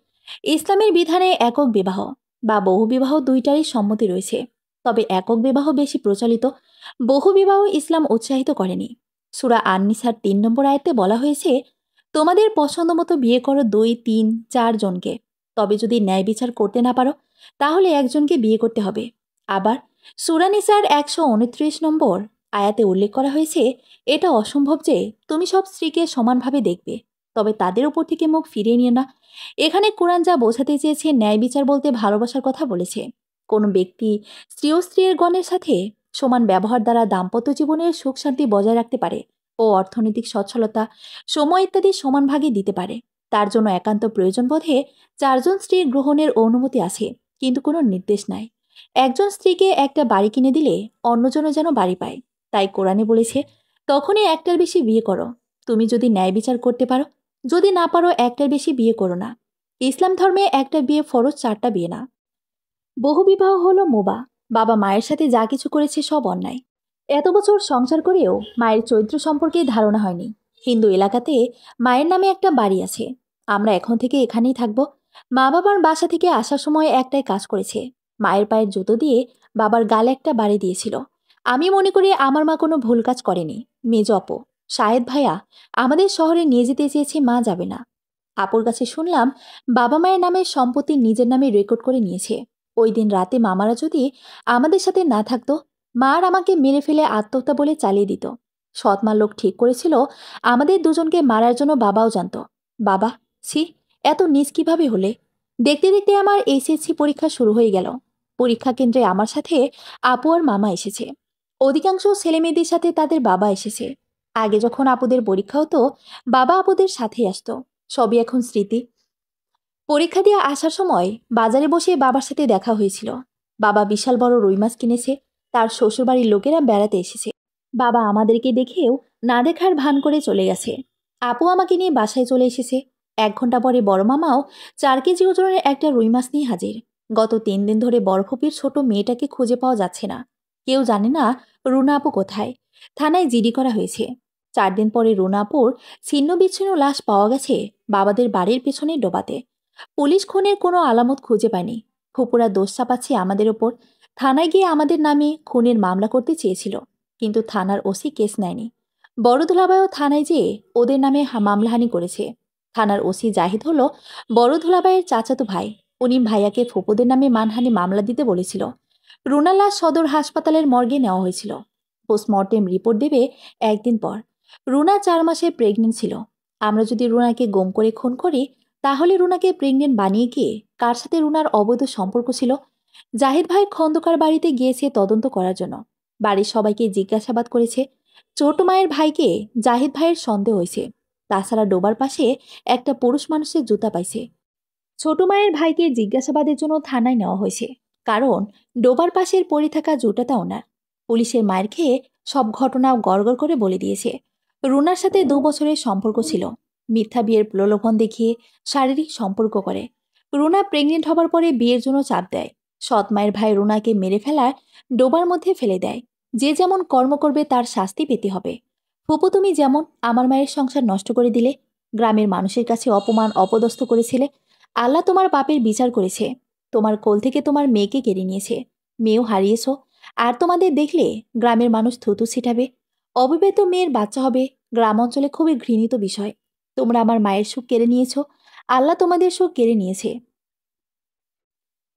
ইসলামের বিধানে একক বিবাহ বা বহু বিবাহ দুইটারই সম্মতি রয়েছে। তবে একক বিবাহ বেশি প্রচলিত। বহু বিবাহ ইসলাম উৎসাহিত করেনি। সূরা আন-নিসার 3 নম্বর আয়াতে বলা হয়েছে, তোমাদের পছন্দ মতো বিয়ে করো 2, 3, 4 জনকে। তবে যদি ন্যায় বিচার করতে না পারো, তাহলে একজনকে বিয়ে করতে হবে। আবার সূরা নিসার 129 নম্বর আয়াতে উল্লেখ করা হয়েছে, এটা অসম্ভব যে তুমি সব স্ত্রীকে সমানভাবে দেখবে, তবে তাদের উপর থেকে মুখ ফিরিয়ে নিও না। এখানে কোরআন যা বোঝাতে চেয়েছে, ন্যায় বিচার বলতে ভালোবাসার কথা বলেছে। কোনো ব্যক্তি স্ত্রী ও স্ত্রীর গণের সাথে সমান ব্যবহার দ্বারা দাম্পত্য জীবনের সুখ শান্তি বজায় রাখতে পারে ও অর্থনৈতিক সচ্ছলতা, সময় ইত্যাদি সমান ভাগে দিতে পারে। তার জন্য একান্ত প্রয়োজন বোধে 4জন স্ত্রীর গ্রহণের অনুমতি আছে, কিন্তু কোনো নির্দেশ নাই। একজন স্ত্রীকে একটা বাড়ি কিনে দিলে অন্যজনও যেন বাড়ি পায়। তাই কোরআনে বলেছে, তখনই একটার বেশি বিয়ে করো, তুমি যদি ন্যায় বিচার করতে পারো। যদি না পারো, একটার বেশি বিয়ে করো না। ইসলাম ধর্মে একটা বিয়ে ফরজ, 4টা বিয়ে না। বহুবিবাহ হলো মোবা। বাবা মায়ের সাথে যা কিছু করেছে সব অন্যায়। এত বছর সংসার করেও মায়ের চরিত্র সম্পর্কে ধারণা হয়নি। হিন্দু এলাকাতে মায়ের নামে একটা বাড়ি আছে। আমরা এখন থেকে এখানেই থাকব। মা বাবার বাসা থেকে আসার সময় একটাই কাজ করেছে, মায়ের পায়ের জুতো দিয়ে বাবার গালে একটা বাড়ি দিয়েছিল। আমি মনে করি আমার মা কোনো ভুল কাজ করেনি। মেজ আপু, শাহেদ ভাইয়া আমাদের শহরে নিয়ে যেতে চেয়েছে, মা যাবে না। আপুর কাছে শুনলাম বাবা মায়ের নামে সম্পত্তি নিজের নামে রেকর্ড করে নিয়েছে। ওই দিন রাতে মামারা যদি আমাদের সাথে না থাকতো, মা আর আমাকে মেরে ফেলে আত্মহত্যা বলে চালিয়ে দিত। সৎমা লোক ঠিক করেছিল আমাদের দুজনকে মারার জন্য। বাবাও জানতো। বাবা, ছি, এত নিজ কিভাবে হলে? দেখতে দেখতে আমার এইচএসসি পরীক্ষা শুরু হয়ে গেল। পরীক্ষা কেন্দ্রে আমার সাথে আপু আর মামা এসেছে। অধিকাংশ ছেলেমেয়েদের সাথে তাদের বাবা এসেছে। আগে যখন আপুদের পরীক্ষা হতো, বাবা আপুদের সাথেই আসতো। সবই এখন স্মৃতি। পরীক্ষা দিয়ে আসার সময় বাজারে বসে বাবার সাথে দেখা হয়েছিল। বাবা বিশাল বড় রুই মাছ কিনেছে। তার শ্বশুরবাড়ির লোকেরা বেড়াতে এসেছে। বাবা আমাদেরকে দেখেও না দেখার ভান করে চলে গেছে। আপু আমাকে নিয়ে বাসায় চলে এসেছে। 1 ঘন্টা পরে বড় মামাও 4 কেজি ওজনের একটা রুই মাছ নিয়ে হাজির। গত 3 দিন ধরে বড় ফুপির ছোট মেয়েটাকে খুঁজে পাওয়া যাচ্ছে না। কেউ জানে না রুনা আপু কোথায়। থানায় জিডি করা হয়েছে। 4 দিন পরে রুনা আপুর ছিন্ন বিচ্ছিন্ন লাশ পাওয়া গেছে বাবাদের বাড়ির পেছনে ডোবাতে। পুলিশ খুনের কোনো আলামত খুঁজে পায়নি। ফুপুরা দোষ চাপাচ্ছে আমাদের ওপর। থানায় গিয়ে আমাদের নামে খুনের মামলা করতে চেয়েছিল, কিন্তু থানার ওসি কেস নেয়নি। বড় দুলাভাইও থানায় যেয়ে ওদের নামে মামলাহানি করেছে। থানার ওসি জাহিদ হলো বড় দুলাভাইয়ের চাচাতো ভাই। উনি ভাইয়াকে ফুপুদের নামে মানহানি মামলা দিতে বলেছিল। রুনা লাশ সদর হাসপাতালের মর্গে নেওয়া হয়েছিল। পোস্টমর্টেম রিপোর্ট দেবে 1 দিন পর। রুনা 4 মাসের প্রেগনেন্ট ছিল। আমরা যদি রুনাকে গুম করে খুন করি, তাহলে রুনাকে প্রেগনেন্ট বানিয়ে গিয়ে কার সাথে রুনার অবৈধ সম্পর্ক ছিল? জাহিদ ভাই খন্দকার বাড়িতে গিয়েছে তদন্ত করার জন্য। বাড়ির সবাইকে জিজ্ঞাসাবাদ করেছে। ছোট মায়ের ভাইকে জাহিদ ভাইয়ের সন্দেহ হয়েছে। তাছাড়া ডোবার পাশে একটা পুরুষ মানুষের জুতা পাইছে। ছোট মায়ের ভাইকে জিজ্ঞাসাবাদের জন্য থানায় নেওয়া হয়েছে, কারণ ডোবার পাশের পড়ে থাকা জুতাটা ওনার। পুলিশের মায়ের খেয়ে সব ঘটনা গড়গড় করে বলে দিয়েছে। রুনার সাথে 2 বছরের সম্পর্ক ছিল। মিথ্যা বিয়ের প্রলোভন দেখিয়ে শারীরিক সম্পর্ক করে। রুনা প্রেগনেন্ট হবার পরে বিয়ের জন্য চাপ দেয়। সৎ মায়ের ভাই রুনাকে মেরে ফেলার ডোবার মধ্যে ফেলে দেয়। যে যেমন কর্ম করবে তার শাস্তি পেতে হবে। ফুপু, তুমি যেমন আমার মায়ের সংসার নষ্ট করে দিলে, গ্রামের মানুষের কাছে অপমান অপদস্থ করেছিলে। আল্লাহ তোমার পাপের বিচার করেছে। তোমার কোল থেকে তোমার মেয়েকে কেড়ে নিয়েছে। মেয়েও হারিয়েছ। আর তোমাদের দেখলে গ্রামের মানুষ থুতু ছিটাবে। অবিবাহিত মেয়ের বাচ্চা হবে গ্রাম অঞ্চলে খুবই ঘৃণিত বিষয়। তোমরা আমার মায়ের সুখ কেড়ে নিয়েছ, আল্লাহ তোমাদের সুখ কেড়ে নিয়েছে।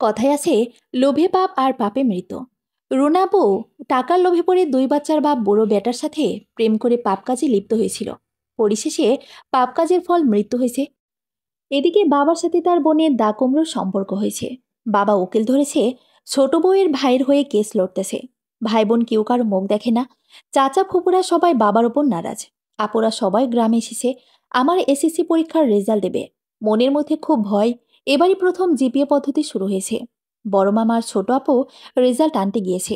কথায় আছে, লোভে পাপ আর পাপে মৃত। রুনা বউ টাকার লোভে পড়ে 2 বাচ্চার বাপ বুড়ো বেটার সাথে প্রেম করে পাপ কাজে লিপ্ত হয়েছিল। পরিশেষে পাপ কাজের ফল মৃত্যু হয়েছে। এদিকে বাবার সাথে তার বোনের দা কুমড়োর সম্পর্ক হয়েছে। বাবা উকিল ধরেছে, ছোট বউয়ের ভাইয়ের হয়ে কেস লড়তেছে। ভাই বোন কেউ কারো মুখ দেখে না। চাচা ফুপুরা সবাই বাবার ওপর নারাজ। আপুরা সবাই গ্রামে এসেছে আমার এসএসসি পরীক্ষার রেজাল্ট দেবে। মনের মধ্যে খুব ভয়। এবারই প্রথম জিপিএ পদ্ধতি শুরু হয়েছে। বড় মামার ছোট আপু রেজাল্ট আনতে গিয়েছে।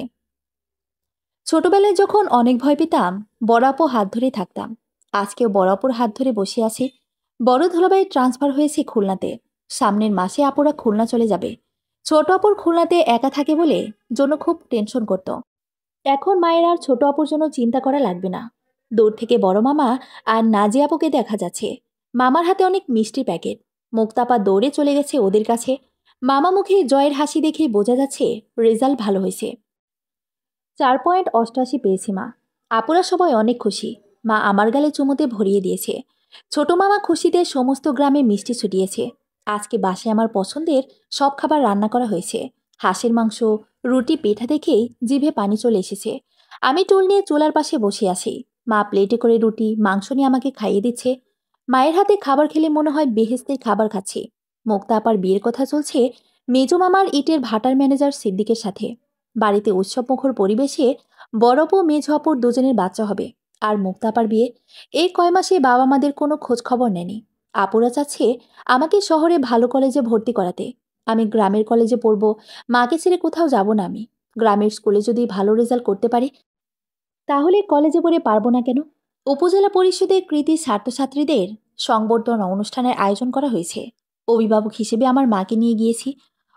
ছোটবেলায় যখন অনেক ভয় পেতাম, বড় আপু হাত ধরে থাকতাম। আজকেও বড় আপুর হাত ধরে বসে আছি। বড় ধুলাবাইয়ের ট্রান্সফার হয়েছে খুলনাতে। সামনের মাসে আপুরা খুলনা চলে যাবে। ছোট আপুর খুলনাতে একা থাকে বলে জন্য খুব টেনশন করত। এখন মায়ের আর ছোট আপুর জন্য চিন্তা করা লাগবে না। দূর থেকে বড় মামা আর নাজি আপুকে দেখা যাচ্ছে। মামার হাতে অনেক মিষ্টি প্যাকেট। মুক্তাপা দৌড়ে চলে গেছে ওদের কাছে। মামা মুখে জয়ের হাসি দেখে বোঝা যাচ্ছে রেজাল্ট ভালো হয়েছে। 4.88 পেয়েছি মা। আপুরা সবাই অনেক খুশি। মা আমার গালে চুমুতে ভরিয়ে দিয়েছে। ছোট মামা খুশিতে সমস্ত গ্রামে মিষ্টি ছুটিয়েছে। আজকে বাসায় আমার পছন্দের সব খাবার রান্না করা হয়েছে। হাঁসের মাংস, রুটি, পিঠা দেখেই জিভে পানি চলে এসেছে। আমি টুল নিয়ে চুলার পাশে বসে আছি। মা প্লেটে করে রুটি, মাংস নিয়ে আমাকে খাইয়ে দিচ্ছে। মায়ের হাতে খাবার খেলে মনে হয় বেহেশতের খাবার খাচ্ছি। মুক্তা আপার বিয়ের কথা চলছে মেজো মামার ইটের ভাটার ম্যানেজার সিদ্দিকের সাথে। বাড়িতে উৎসবমুখর পরিবেশে বড় বউ মেঝো অপর দুজনের বাচ্চা হবে। আর মুক্তাপার বিয়ে। এই কয় মাসে বাবা মাদের কোনো খোঁজ খবর নেয়নি। আপুরা চাচ্ছে আমাকে শহরে ভালো কলেজে ভর্তি করাতে। আমি গ্রামের কলেজে পড়ব। মাকে ছেড়ে কোথাও যাব না আমি। গ্রামের স্কুলে যদি ভালো রেজাল্ট করতে পারি তাহলে কলেজে পড়ে পারবো না কেন? উপজেলা পরিষদের কৃতি ছাত্রছাত্রীদের সংবর্ধনা অনুষ্ঠানের আয়োজন করা হয়েছে। অভিভাবক হিসেবে আমার মাকে নিয়ে গিয়েছি।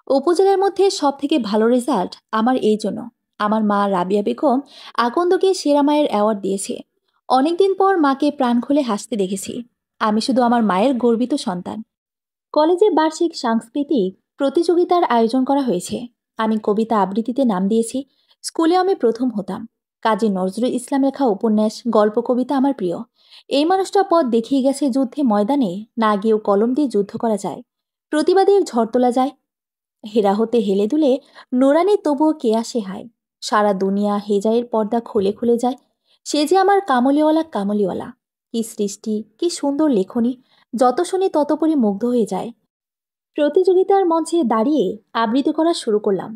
উপজেলার মধ্যে সব থেকে ভালো রেজাল্ট আমার এই জন্য। আমার মা রাবিয়া বেগম আকন্দকে সেরা মায়ের অ্যাওয়ার্ড দিয়েছে। অনেকদিন পর মাকে প্রাণ খুলে হাসতে দেখেছি। আমি শুধু আমার মায়ের গর্বিত সন্তান। কলেজে বার্ষিক সাংস্কৃতিক প্রতিযোগিতার আয়োজন করা হয়েছে। আমি কবিতা আবৃত্তিতে নাম দিয়েছি। স্কুলে আমি প্রথম হতাম। কাজী নজরুল ইসলাম লেখা উপন্যাস, গল্প, কবিতা আমার প্রিয়। এই মানুষটা পথ দেখিয়ে গেছে যুদ্ধে ময়দানে না গিয়েও কলম দিয়ে যুদ্ধ করা যায়, প্রতিবাদের ঝড় তোলা যায়। হেরা হতে হেলে দুলে নোরানি তবুও কে আসে হায়। সারা দুনিয়া হেজায়ের পর্দা খুলে খুলে যায়। সে যে আমার কামলিওয়ালা কামলিওয়ালা। কি সৃষ্টি, কি সুন্দর লেখনী। যত শুনি ততপরি মুগ্ধ হয়ে যায়। প্রতিযোগিতার মঞ্চে দাঁড়িয়ে আবৃত্তি করা শুরু করলাম।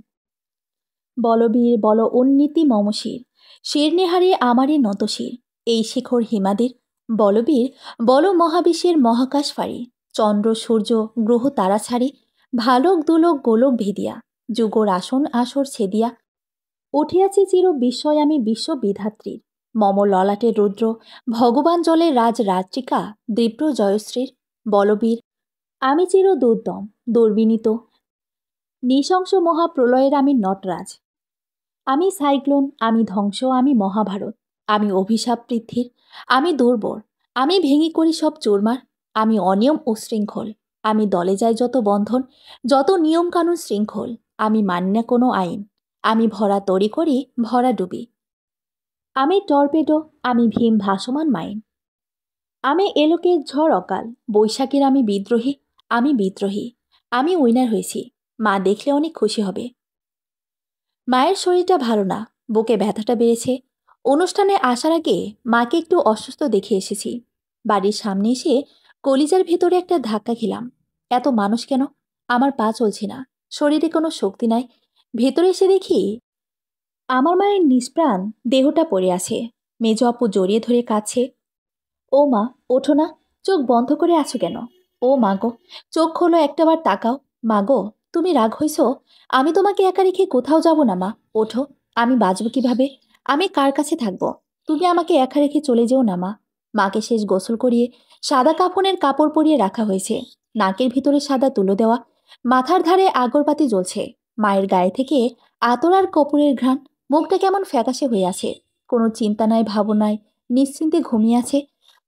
বলবীর বল উন্নীতি মমশির, শির নেহারে আমারই নতশির। এই শিখর হিমাদের বলবীর বল মহাবিশ্বের মহাকাশ ফাড়ি। চন্দ্র সূর্য গ্রহ তারা ছাড়ি, ভালক দুলক গোলক ভেদিয়া। যুগর আসন আসর ছেদিয়া, উঠিয়াছি চির বিস্ময় আমি বিশ্ব বিধাত্রীর। মম ললাটে রুদ্র ভগবান জলে রাজ রাত্রিকা দীপ্র জয়শ্রীর। বলবীর আমি চির দুর্দম দুর্বিনীত, নৃশংস মহাপ্রলয়ের আমি নটরাজ। আমি সাইক্লোন, আমি ধ্বংস, আমি মহাভারত। আমি অভিশাপ পৃথ্বীর, আমি দুর্বর। আমি ভেঙে করি সব চোরমার। আমি অনিয়ম ও শৃঙ্খল। আমি দলে যাই যত বন্ধন, যত নিয়ম কানুন শৃঙ্খল। আমি মানি না কোনো আইন। আমি ভরা তরি করি, ভরা ডুবি। আমি টর্পেডো, আমি ভীম ভাসমান মাইন। আমি এলোকের ঝড় অকাল, বৈশাখীর আমি বিদ্রোহী। আমি বিদ্রোহী। আমি উইনার হয়েছি। মা দেখলে অনেক খুশি হবে। মায়ের শরীরটা ভালো না, বুকে ব্যথাটা বেড়েছে। অনুষ্ঠানে আসার আগে মাকে একটু অসুস্থ দেখে এসেছি। বাড়ির সামনে এসে কলিজার ভেতরে একটা ধাক্কা খেলাম। এত মানুষ কেন? আমার পা চলছে না, শরীরে কোনো শক্তি নাই। ভেতরে এসে দেখি আমার মায়ের নিষ্প্রাণ দেহটা পড়ে আছে। মেজ আপু জড়িয়ে ধরে কাঁদছে। ও মা, ওঠো না, চোখ বন্ধ করে আছো কেন? ও মা গো, চোখ খোলো, একটাবার তাকাও। মা গো, তুমি রাগ হইছ? আমি তোমাকে একা রেখে কোথাও যাব না মা। ওঠো, আমি বাঁচব কিভাবে? আমি কার কাছে থাকবো? তুমি আমাকে একা রেখে চলে যেও না মা। মাকে শেষ গোসল করিয়ে সাদা কাফনের কাপড় পরিয়ে রাখা হয়েছে। নাকের ভিতরে সাদা তুলো দেওয়া, মাথার ধারে আগরবাতি জ্বলছে। মায়ের গায়ে থেকে আতর আর কপুরের ঘ্রাণ। মুখটা কেমন ফ্যাকাশে হয়ে আছে। কোনো চিন্তা নাই, ভাবনায় নিশ্চিন্তে ঘুমিয়ে আছে।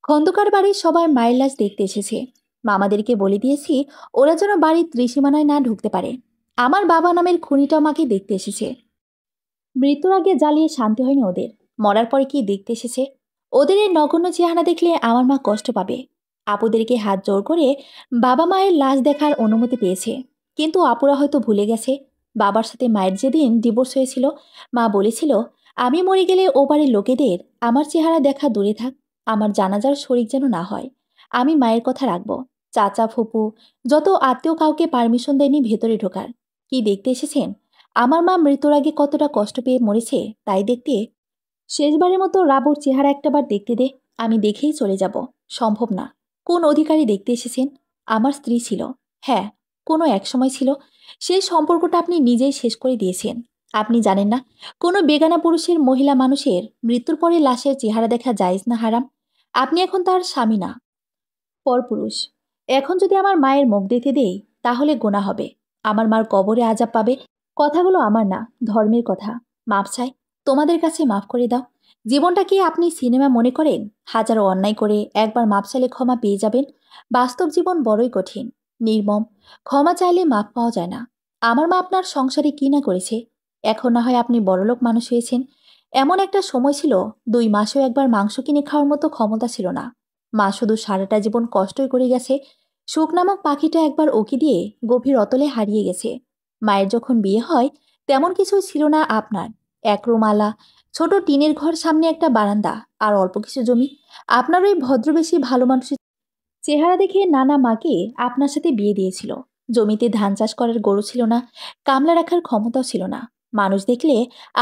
খন্দকার বাড়ির সবাই মায়ের লাশ দেখতে এসেছে। মামাদেরকে বলে দিয়েছি ওরা যেন বাড়ির ত্রিসীমানায় না ঢুকতে পারে। আমার বাবা নামের খুনিটাও মাকে দেখতে এসেছে। মৃত্যুর আগে জ্বালিয়ে শান্তি হয়নি ওদের। মরার পরে কি দেখতে এসেছে? ওদের এই নগণ্য চেহারা দেখলে আমার মা কষ্ট পাবে। আপুদেরকে হাত জোর করে বাবা মায়ের লাশ দেখার অনুমতি পেয়েছে, কিন্তু আপুরা হয়তো ভুলে গেছে বাবার সাথে মায়ের যেদিন ডিভোর্স হয়েছিল, মা বলেছিল আমি মরে গেলে ও বাড়ির লোকেদের আমার চেহারা দেখা দূরে থাক, আমার জানাজার শরিক যেন না হয়। আমি মায়ের কথা রাখবো। চাচা ফুপু যত আত্মীয় কাউকে পারমিশন দেয়নি ভেতরে ঢোকার। কি দেখতে এসেছেন? আমার মা মৃত্যুর আগে কতটা কষ্ট পেয়ে মরেছে তাই দেখতে? শেষবারের মতো রাবুর চেহারা একটাবার দেখতে দে। আমি দেখেই চলে যাব। সম্ভব না। কোন অধিকারী দেখতে এসেছেন? আমার স্ত্রী ছিল। হ্যাঁ, কোনো এক সময় ছিল। সেই সম্পর্কটা আপনি নিজেই শেষ করে দিয়েছেন। আপনি জানেন না কোনো বেগানা পুরুষের মহিলা মানুষের মৃত্যুর পরে লাশের চেহারা দেখা জায়েজ না হারাম? আপনি এখন তার স্বামী না, পরপুরুষ। এখন যদি আমার মায়ের মুখ দেখতে দেই তাহলে গোনা হবে। আমার মার কবরে আজাব পাবে। কথাগুলো আমার না, ধর্মের কথা। মাপ চাই, তোমাদের কাছে মাফ করে দাও। জীবনটা কি আপনি সিনেমা মনে করেন? হাজারো অন্যায় করে একবার মাপ চাইলে ক্ষমা পেয়ে যাবেন? বাস্তব জীবন বড়ই কঠিন, নির্মম। ক্ষমা চাইলে মাপ পাওয়া যায় না। আমার মা আপনার সংসারে কি না করেছে। এখন না হয় আপনি বড়লোক মানুষ হয়েছেন। এমন একটা সময় ছিল 2 মাসেও একবার মাংস কিনে খাওয়ার মতো ক্ষমতা ছিল না। মা শুধু সারাটা জীবন কষ্টই করে গেছে। সুখ নামক পাখিটা একবার ওকি দিয়ে গভীর অতলে হারিয়ে গেছে। মায়ের যখন বিয়ে হয় তেমন কিছুই ছিল না আপনার। এক রুমালা, ছোট টিনের ঘর, সামনে একটা বারান্দা আর অল্প কিছু জমি। আপনার ওই ভদ্রবেশী ভালো মানুষের চেহারা দেখে নানা মাকে আপনার সাথে বিয়ে দিয়েছিল। জমিতে ধান চাষ করার গরু ছিল না, কামলা রাখার ক্ষমতাও ছিল না। মানুষ দেখলে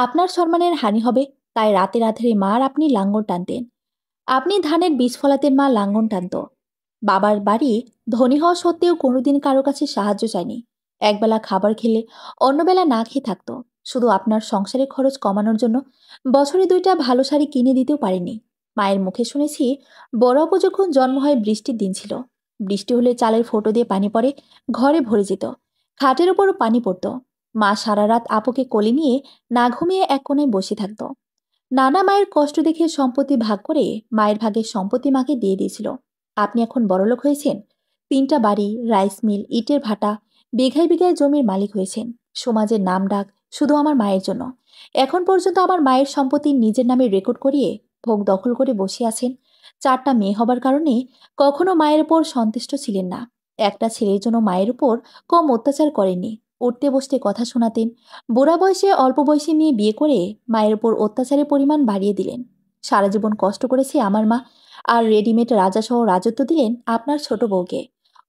আপনার সম্মানের হানি হবে, তাই রাতের আধারে মা আর আপনি লাঙ্গল টানতেন। আপনি ধানের বীজ ফলাতেন, মা লাঙ্গল টানত। বাবার বাড়ি ধনী হওয়া সত্ত্বেও কোনোদিন কারো কাছে সাহায্য চায়নি। একবেলা খাবার খেলে অন্যবেলা না খেয়ে থাকতো, শুধু আপনার সংসারের খরচ কমানোর জন্য। বছরে 2টা ভালো শাড়ি কিনে দিতেও পারেনি। মায়ের মুখে শুনেছি বড় আপু যখন জন্ম হয় বৃষ্টির দিন ছিল। বৃষ্টি হলে চালের ফোঁটো দিয়ে পানি পড়ে, ঘরে ভরে যেত। খাটের ওপরও পানি পড়তো। মা সারা রাত আপুকে কোলে নিয়ে না ঘুমিয়ে এক কোণায় বসে থাকতো। নানা মায়ের কষ্ট দেখে সম্পত্তি ভাগ করে মায়ের ভাগের সম্পত্তি মাকে দিয়ে দিয়েছিল। আপনি এখন বড়লোক হয়েছেন। 3টা বাড়ি, রাইস মিল, ইটের ভাটা, বিঘায় বিঘায় জমির মালিক হয়েছেন। সমাজের নাম ডাক শুধু আমার মায়ের জন্য। এখন পর্যন্ত আমার মায়ের সম্পত্তি নিজের নামে রেকর্ড করিয়ে ভোগ দখল করে বসে আছেন। 4টা মেয়ে হবার কারণে কখনো মায়ের উপর সন্তুষ্ট ছিলেন না। একটা ছেলের জন্য মায়ের উপর কম অত্যাচার করেননি। উঠতে বসতে কথা শোনাতেন। বুড়া বয়সে অল্প বয়সী মেয়ে বিয়ে করে মায়ের উপর অত্যাচারের পরিমাণ বাড়িয়ে দিলেন। সারা জীবন কষ্ট করেছে আমার মা, আর রেডিমেড রাজাসহ রাজত্ব দিলেন আপনার ছোট বউকে।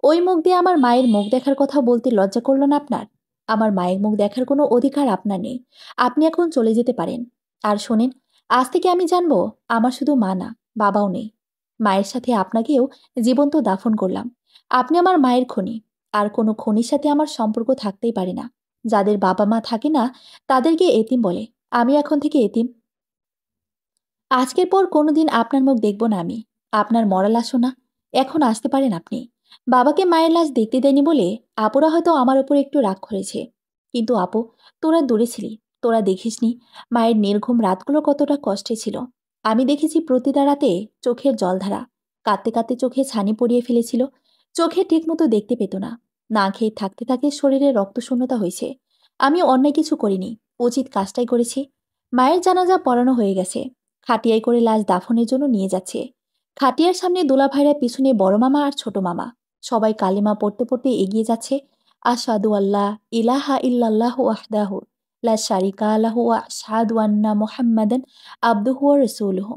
ওই মুখ দিয়ে আমার মায়ের মুখ দেখার কথা বলতে লজ্জা করল না আপনার? আমার মায়ের মুখ দেখার কোনো অধিকার আপনার নেই। আপনি এখন চলে যেতে পারেন। আর শোনেন, আজ থেকে আমি জানবো আমার শুধু মা না, বাবাও নেই। মায়ের সাথে আপনাকেও জীবন্ত দাফন করলাম। আপনি আমার মায়ের খনি, আর কোনো খনির সাথে আমার সম্পর্ক থাকতেই পারে না। যাদের বাবা মা থাকে না তাদেরকে এতিম বলে। আমি এখন থেকে এতিম। আজকের পর কোনোদিন আপনার মুখ দেখব না আমি। আপনার মরা লাশও না। এখন আসতে পারেন আপনি। বাবাকে মায়ের লাশ দেখতে দেয়নি বলে আপুরা হয়তো আমার উপর একটু রাগ করেছে। কিন্তু আপু, তোরা দূরে ছিলি, তোরা দেখিসনি মায়ের নির্ঘুম রাতগুলো কতটা কষ্টে ছিল। আমি দেখেছি প্রতিটা রাতে চোখের জলধারা। কাঁদতে কাঁদতে চোখে ছানি পড়িয়ে ফেলেছিল। চোখে ঠিকমতো দেখতে পেত না। না খেয়ে থাকতে থাকতে শরীরে রক্তশূন্যতা হয়েছে। আমি অন্যায় কিছু করিনি, উচিত কাজটাই করেছি। মায়ের জানাজা পড়ানো হয়ে গেছে। খাটিয়ায় করে লাশ দাফনের জন্য নিয়ে যাচ্ছে। খাটিয়ার সামনে দুলাভাইরা, পিছনে বড় মামা আর ছোট মামা। সবাই কালিমা পড়তে পড়তে এগিয়ে যাচ্ছে। আশহাদু আল্লাহ ইলাহা ইল্লাল্লাহু ওয়াহদাহু লা শারিকা লাহু ওয়া আশহাদু আন্না মুহাম্মাদান আবদুহু ওয়া রাসূলুহু।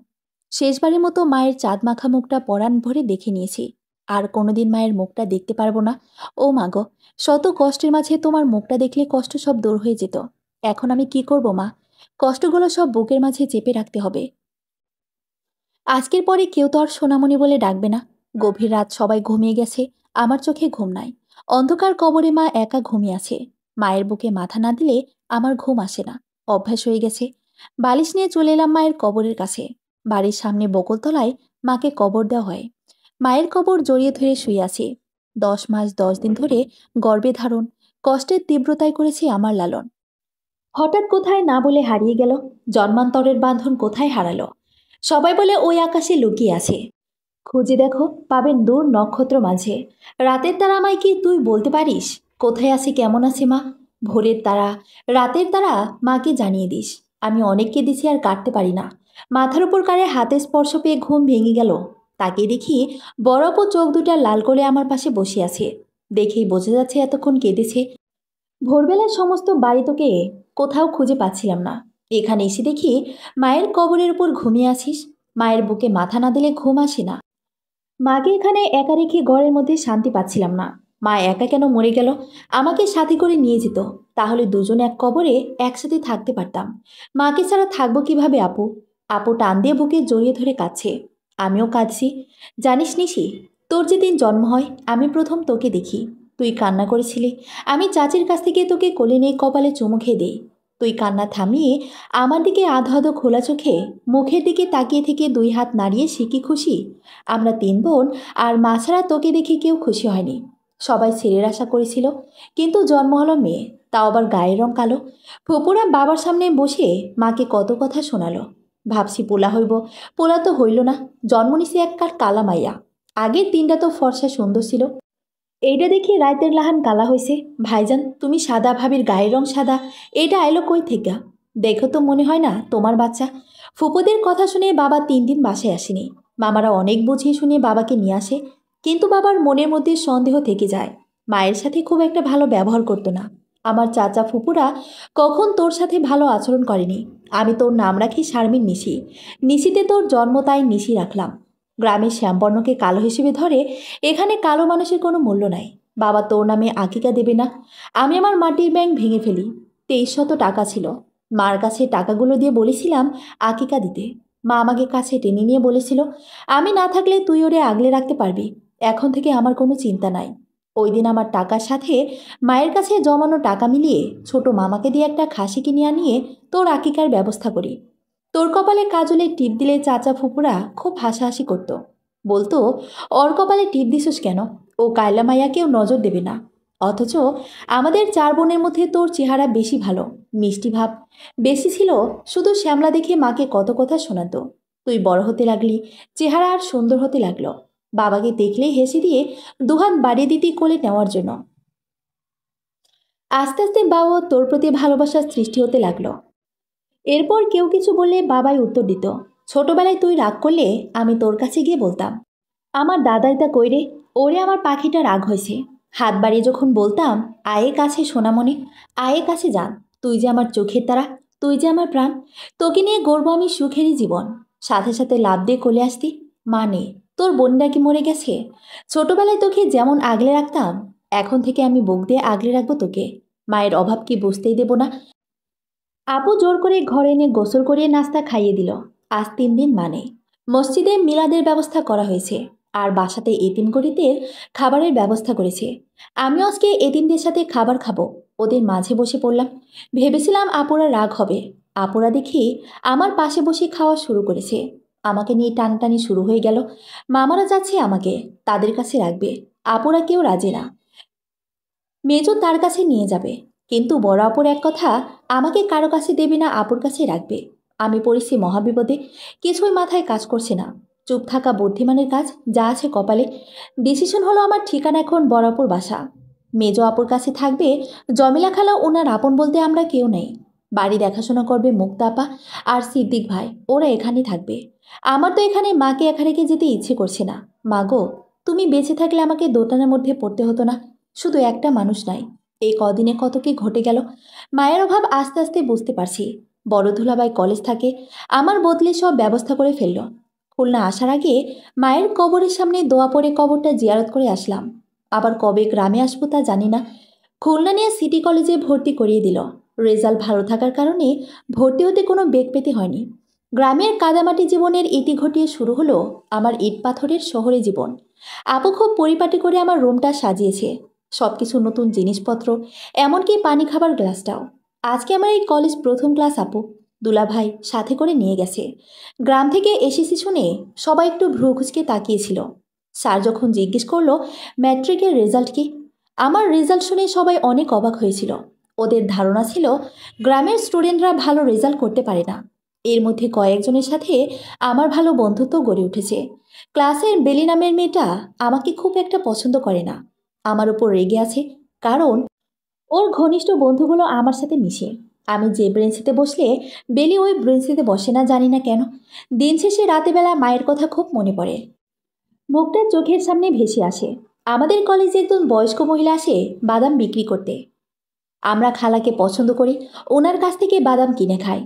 শেষবারের মতো মায়ের চাঁদ মাখা মুখটা পরাণ ভরে দেখে নিয়েছি। আর কোনোদিন মায়ের মুখটা দেখতে পারবো না। ও মাগো, শত কষ্টের মাঝে তোমার মুখটা দেখলে কষ্ট সব দূর হয়ে যেত। এখন আমি কি করব মা? কষ্টগুলো সব বুকের মাঝে চেপে রাখতে হবে। আজকের পরে কেউ তো আর সোনামণি বলে ডাকবে না। গভীর রাত, সবাই ঘুমিয়ে গেছে। আমার চোখে ঘুম নাই। অন্ধকার কবরে মা একা ঘুমিয়ে আছে। মায়ের বুকে মাথা না দিলে আমার ঘুম আসে না। অভ্যাস হয়ে গেছে। বালিশ নিয়ে চলে এলাম মায়ের কবরের কাছে। বাড়ির সামনে বকুলতলায় মাকে কবর দেওয়া হয়। মায়ের কবর জড়িয়ে ধরে শুয়ে আছি। 10 মাস 10 দিন ধরে গর্ভে ধারণ, কষ্টের তীব্রতায় করেছি আমার লালন। হঠাৎ কোথায় না বলে হারিয়ে গেল। জন্মান্তরের বাঁধন কোথায় হারালো? সবাই বলে ওই আকাশে লুকিয়ে আছে। খুঁজে দেখো, পাবেন দূর নক্ষত্র মাঝে। রাতের তারা আমায় কি তুই বলতে পারিস? কোথায় আছি, কেমন আছি মা? ভোরের তারা, রাতের তারা, মাকে জানিয়ে দিস। আমি অনেককে দিছি আর কাটতে পারি না। মাথার উপর কারে হাতে স্পর্শ পেয়ে ঘুম ভেঙে গেল। তাকিয়ে দেখি বড় আপু চোখ দুটা লাল করে আমার পাশে বসে আছে। দেখেই বোঝা যাচ্ছে এতক্ষণ কেঁদেছে। ভোরবেলার সমস্ত বাড়ি তোকে কোথাও খুঁজে পাচ্ছিলাম না। এখানে এসে দেখি মায়ের কবরের উপর ঘুমিয়ে আছিস। মায়ের বুকে মাথা না দিলে ঘুম আসে না। মাকে এখানে একা রেখে ঘরের মধ্যে শান্তি পাচ্ছিলাম না। মা একা কেন মরে গেল? আমাকে সাথে করে নিয়ে যেত, তাহলে দুজন এক কবরে একসাথে থাকতে পারতাম। মাকে ছাড়া থাকবো কিভাবে আপু? আপু টান দিয়ে বুকে জড়িয়ে ধরে কাঁদছে। আমিও কাঁদছি। জানিস নিশি, তোর যেদিন জন্ম হয় আমি প্রথম তোকে দেখি। তুই কান্না করেছিলি। আমি চাচির কাছ থেকে তোকে কোলে নিয়ে কপালে চুমু খেয়ে দেই। তুই কান্না থামিয়ে আমার দিকে আধো আধো খোলা চোখে মুখের দিকে তাকিয়ে থেকে দুই হাত নাড়িয়ে শিখি খুশি। আমরা তিন বোন, আর মা ছাড়া তোকে দেখে কেউ খুশি হয়নি। সবাই ছেলের আশা করেছিল, কিন্তু জন্ম হলো মেয়ে, তাও আবার গায়ের রং কালো। ফুপুরা বাবার সামনে বসে মাকে কত কথা শোনালো। ভাবছি পোলা হইব, পোলা তো হইল না। জন্ম নিছে এককার কালা মাইয়া। আগের দিনটা তো ফর্সা সুন্দর ছিল। এইটা দেখি রাইতের লাহান কালা হইছে। ভাইজান তুমি সাদা, ভাবির গায়ের রং সাদা, এটা আইলো কই থেকে? দেখো তো মনে হয় না তোমার বাচ্চা। ফুপুদের কথা শুনে বাবা 3 দিন বাসায় আসেনি। মামারা অনেক বুঝিয়ে শুনিয়ে বাবাকে নিয়ে আসে, কিন্তু বাবার মনের মধ্যে সন্দেহ থেকে যায়। মায়ের সাথে খুব একটা ভালো ব্যবহার করতো না। আমার চাচা ফুপুরা কখন তোর সাথে ভালো আচরণ করেনি। আমি তোর নাম রাখি শারমিন নিশি। নিশিতে তোর জন্ম, তাই নিশি রাখলাম। গ্রামের শ্যামবর্ণকে কালো হিসেবে ধরে, এখানে কালো মানুষের কোনো মূল্য নাই। বাবা তোর নামে আকিকা দেবে না। আমি আমার মাটির ব্যাংক ভেঙে ফেলি। 2300 টাকা ছিল। মার কাছে টাকাগুলো দিয়ে বলেছিলাম আকিকা দিতে। মা আমাকে কাছে টেনে নিয়ে বলেছিল, আমি না থাকলে তুই ওরে আগলে রাখতে পারবি। এখন থেকে আমার কোনো চিন্তা নাই। ওই দিন আমার টাকার সাথে মায়ের কাছে জমানো টাকা মিলিয়ে ছোট মামাকে দিয়ে একটা খাসি কিনে আনিয়ে তোর আকিকার ব্যবস্থা করি। তোর কপালে কাজলের টিপ দিলে চাচা ফুপুরা খুব হাসাহাসি করত। বলতো, ওর কপালে টিপ দিছিস কেন? ও কায়লা মাইয়া কেউ নজর দেবে না। অথচ আমাদের 4 বোনের মধ্যে তোর চেহারা বেশি ভালো, মিষ্টি ভাব বেশি ছিল। শুধু শ্যামলা দেখে মাকে কত কথা শোনাতো। তুই বড় হতে লাগলি, চেহারা আর সুন্দর হতে লাগলো। বাবাকে দেখলেই হেসে দিয়ে দুহাত বাড়িয়ে দিতি কোলে নেওয়ার জন্য। আস্তে আস্তে বাবা তোর প্রতি ভালোবাসার সৃষ্টি হতে লাগলো। এরপর কেউ কিছু বললে বাবাই উত্তর দিত। ছোটবেলায় তুই রাগ করলে আমি তোর কাছে গিয়ে বলতাম, আমার দাদাইটা কইরে, ওরে আমার পাখিটা রাগ হয়েছে। হাত বাড়িয়ে যখন বলতাম, আয়ে কাছে সোনামণি, আয়ে কাছে যান, তুই যে আমার চোখের তারা, তুই যে আমার প্রাণ, তোকে নিয়ে গড়বো আমি সুখেরই জীবন। সাথে সাথে লাভ দিয়ে কোলে আসতি। মানে তোর বোনটা কি মরে গেছে? ছোটবেলায় তোকে যেমন আগলে রাখতাম, এখন থেকে আমি বুক দিয়ে আগলে রাখবো তোকে। মায়ের অভাব কি বুঝতেই দেব না। আপু জোর করে ঘরে এনে গোসল করিয়ে নাস্তা খাইয়ে দিল। আজ 3 দিন মানে মসজিদে মিলাদের ব্যবস্থা করা হয়েছে, আর বাসাতে এতিমগরিদের খাবারের ব্যবস্থা করেছে। আমিও আজকে এতিমদের সাথে খাবার খাবো। ওদের মাঝে বসে পড়লাম। ভেবেছিলাম আপুরা রাগ হবে। আপুরা দেখি আমার পাশে বসে খাওয়া শুরু করেছে। আমাকে নিয়ে টানটানি শুরু হয়ে গেল। মামারা যাচ্ছে আমাকে তাদের কাছে রাখবে। আপুরা কেউ রাজি না। মেজো তার কাছে নিয়ে যাবে, কিন্তু বড় আপুর এক কথা, আমাকে কারো কাছে দেবে না, আপুর কাছে রাখবে। আমি পড়েছি মহাবিপদে। কিছুই মাথায় কাজ করছে না। চুপ থাকা বুদ্ধিমানের কাজ, যা আছে কপালে। ডিসিশন হলো আমার ঠিকানা এখন বড় আপুর বাসা। মেজো আপুর কাছে থাকবে জমিলা খালা, ওনার আপন বলতে আমরা কেউ নেই। বাড়ি দেখাশোনা করবে মুক্তা আপা আর সিদ্দিক ভাই, ওরা এখানেই থাকবে। আমার তো এখানে মাকে একা রেখে যেতে ইচ্ছে করছে না। মা গো, তুমি বেঁচে থাকলে আমাকে দোটানার মধ্যে পড়তে হতো না। শুধু একটা মানুষ নাই। এই কদিনে কত কি ঘটে গেল। মায়ের অভাব আস্তে আস্তে বুঝতে পারছি। বড় ধুলাবাই কলেজ থাকে, আমার বদলে সব ব্যবস্থা করে ফেলল। খুলনা আসার আগে মায়ের কবরের সামনে দোয়া পড়ে কবরটা জিয়ারত করে আসলাম। আবার কবে গ্রামে আসবো তা জানি না। খুলনা নিয়ে সিটি কলেজে ভর্তি করিয়ে দিল। রেজাল্ট ভালো থাকার কারণে ভর্তি হতে কোনো বেগ পেতে হয়নি। গ্রামের কাদামাটি জীবনের ইতি ঘটিয়ে শুরু হলো আমার ইট পাথরের শহরে জীবন। আপু খুব পরিপাটি করে আমার রুমটা সাজিয়েছে। সবকিছু নতুন জিনিসপত্র, এমনকি পানি খাবার গ্লাসটাও। আজকে আমার এই কলেজ প্রথম ক্লাস আপু। দুলাভাই সাথে করে নিয়ে গেছে। গ্রাম থেকে এসেছি শুনে সবাই একটু ভ্রু কুঁচকে তাকিয়েছিল। স্যার যখন জিজ্ঞেস করলো ম্যাট্রিকের রেজাল্ট কি, আমার রেজাল্ট শুনে সবাই অনেক অবাক হয়েছিল। ওদের ধারণা ছিল গ্রামের স্টুডেন্টরা ভালো রেজাল্ট করতে পারে না। এর মধ্যে কয়েকজনের সাথে আমার ভালো বন্ধুত্ব গড়ে উঠেছে। ক্লাসের বেলি নামের মেয়েটা আমাকে খুব একটা পছন্দ করে না। আমার উপর রেগে আছে, কারণ ওর ঘনিষ্ঠ বন্ধুগুলো আমার সাথে মিশে। আমি যে ব্রেঞ্চিতে বসলে বেলি ওই ব্রেঞ্চিতে বসে না, জানি না কেন। দিন শেষে রাতেবেলা মায়ের কথা খুব মনে পড়ে। মুখটা চোখের সামনে ভেসে আসে। আমাদের কলেজে একজন বয়স্ক মহিলা আসে বাদাম বিক্রি করতে। আমরা খালাকে পছন্দ করি, ওনার কাছ থেকে বাদাম কিনে খাই।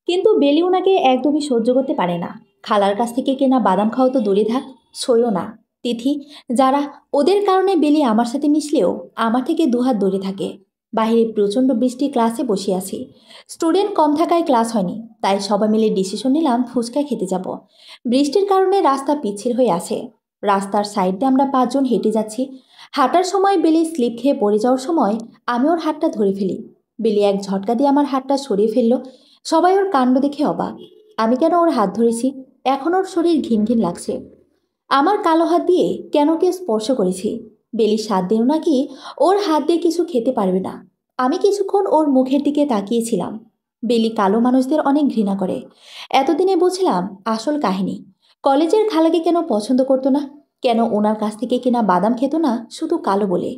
কিন্তু বেলি ওনাকে একদমই সহ্য করতে পারে না। খালার কাছ থেকে কেনা বাদাম খাওয়া তো দূরে থাক, ছইও না। তিথি, যারা, ওদের কারণে বেলি আমার সাথে মিশলেও আমার থেকে দুহাত দূরে থাকে। বাইরে প্রচণ্ড বৃষ্টি, ক্লাসে বসে আছি। স্টুডেন্ট কম থাকায় ক্লাস হয়নি, তাই সবাই মিলে ডিসিশন নিলাম ফুচকা খেতে যাব। বৃষ্টির কারণে রাস্তা পিচ্ছিল হয়ে আছে। রাস্তার সাইড দিয়ে আমরা 5 জন হেঁটে যাচ্ছি। হাঁটার সময় বেলি স্লিপ খেয়ে পড়ে যাওয়ার সময় আমি ওর হাতটা ধরে ফেলি। বেলি এক ঝটকা দিয়ে আমার হাতটা সরিয়ে ফেললো। সবাই ওর কাণ্ড দেখে অবাক। আমি কেন ওর হাত ধরেছি, এখন ওর শরীর ঘিন ঘিন লাগছে। আমার কালো হাত দিয়ে কেন কেউ স্পর্শ করেছি। বেলি 7 দিন নাকি ওর হাত দিয়ে কিছু খেতে পারবে না। আমি কিছুক্ষণ ওর মুখের দিকে তাকিয়েছিলাম। বেলি কালো মানুষদের অনেক ঘৃণা করে। এতদিনে বুঝলাম আসল কাহিনী। কলেজের খালাকে কেন পছন্দ করতো না, কেন ওনার কাছ থেকে কেনা বাদাম খেত না শুধু কালো বলে।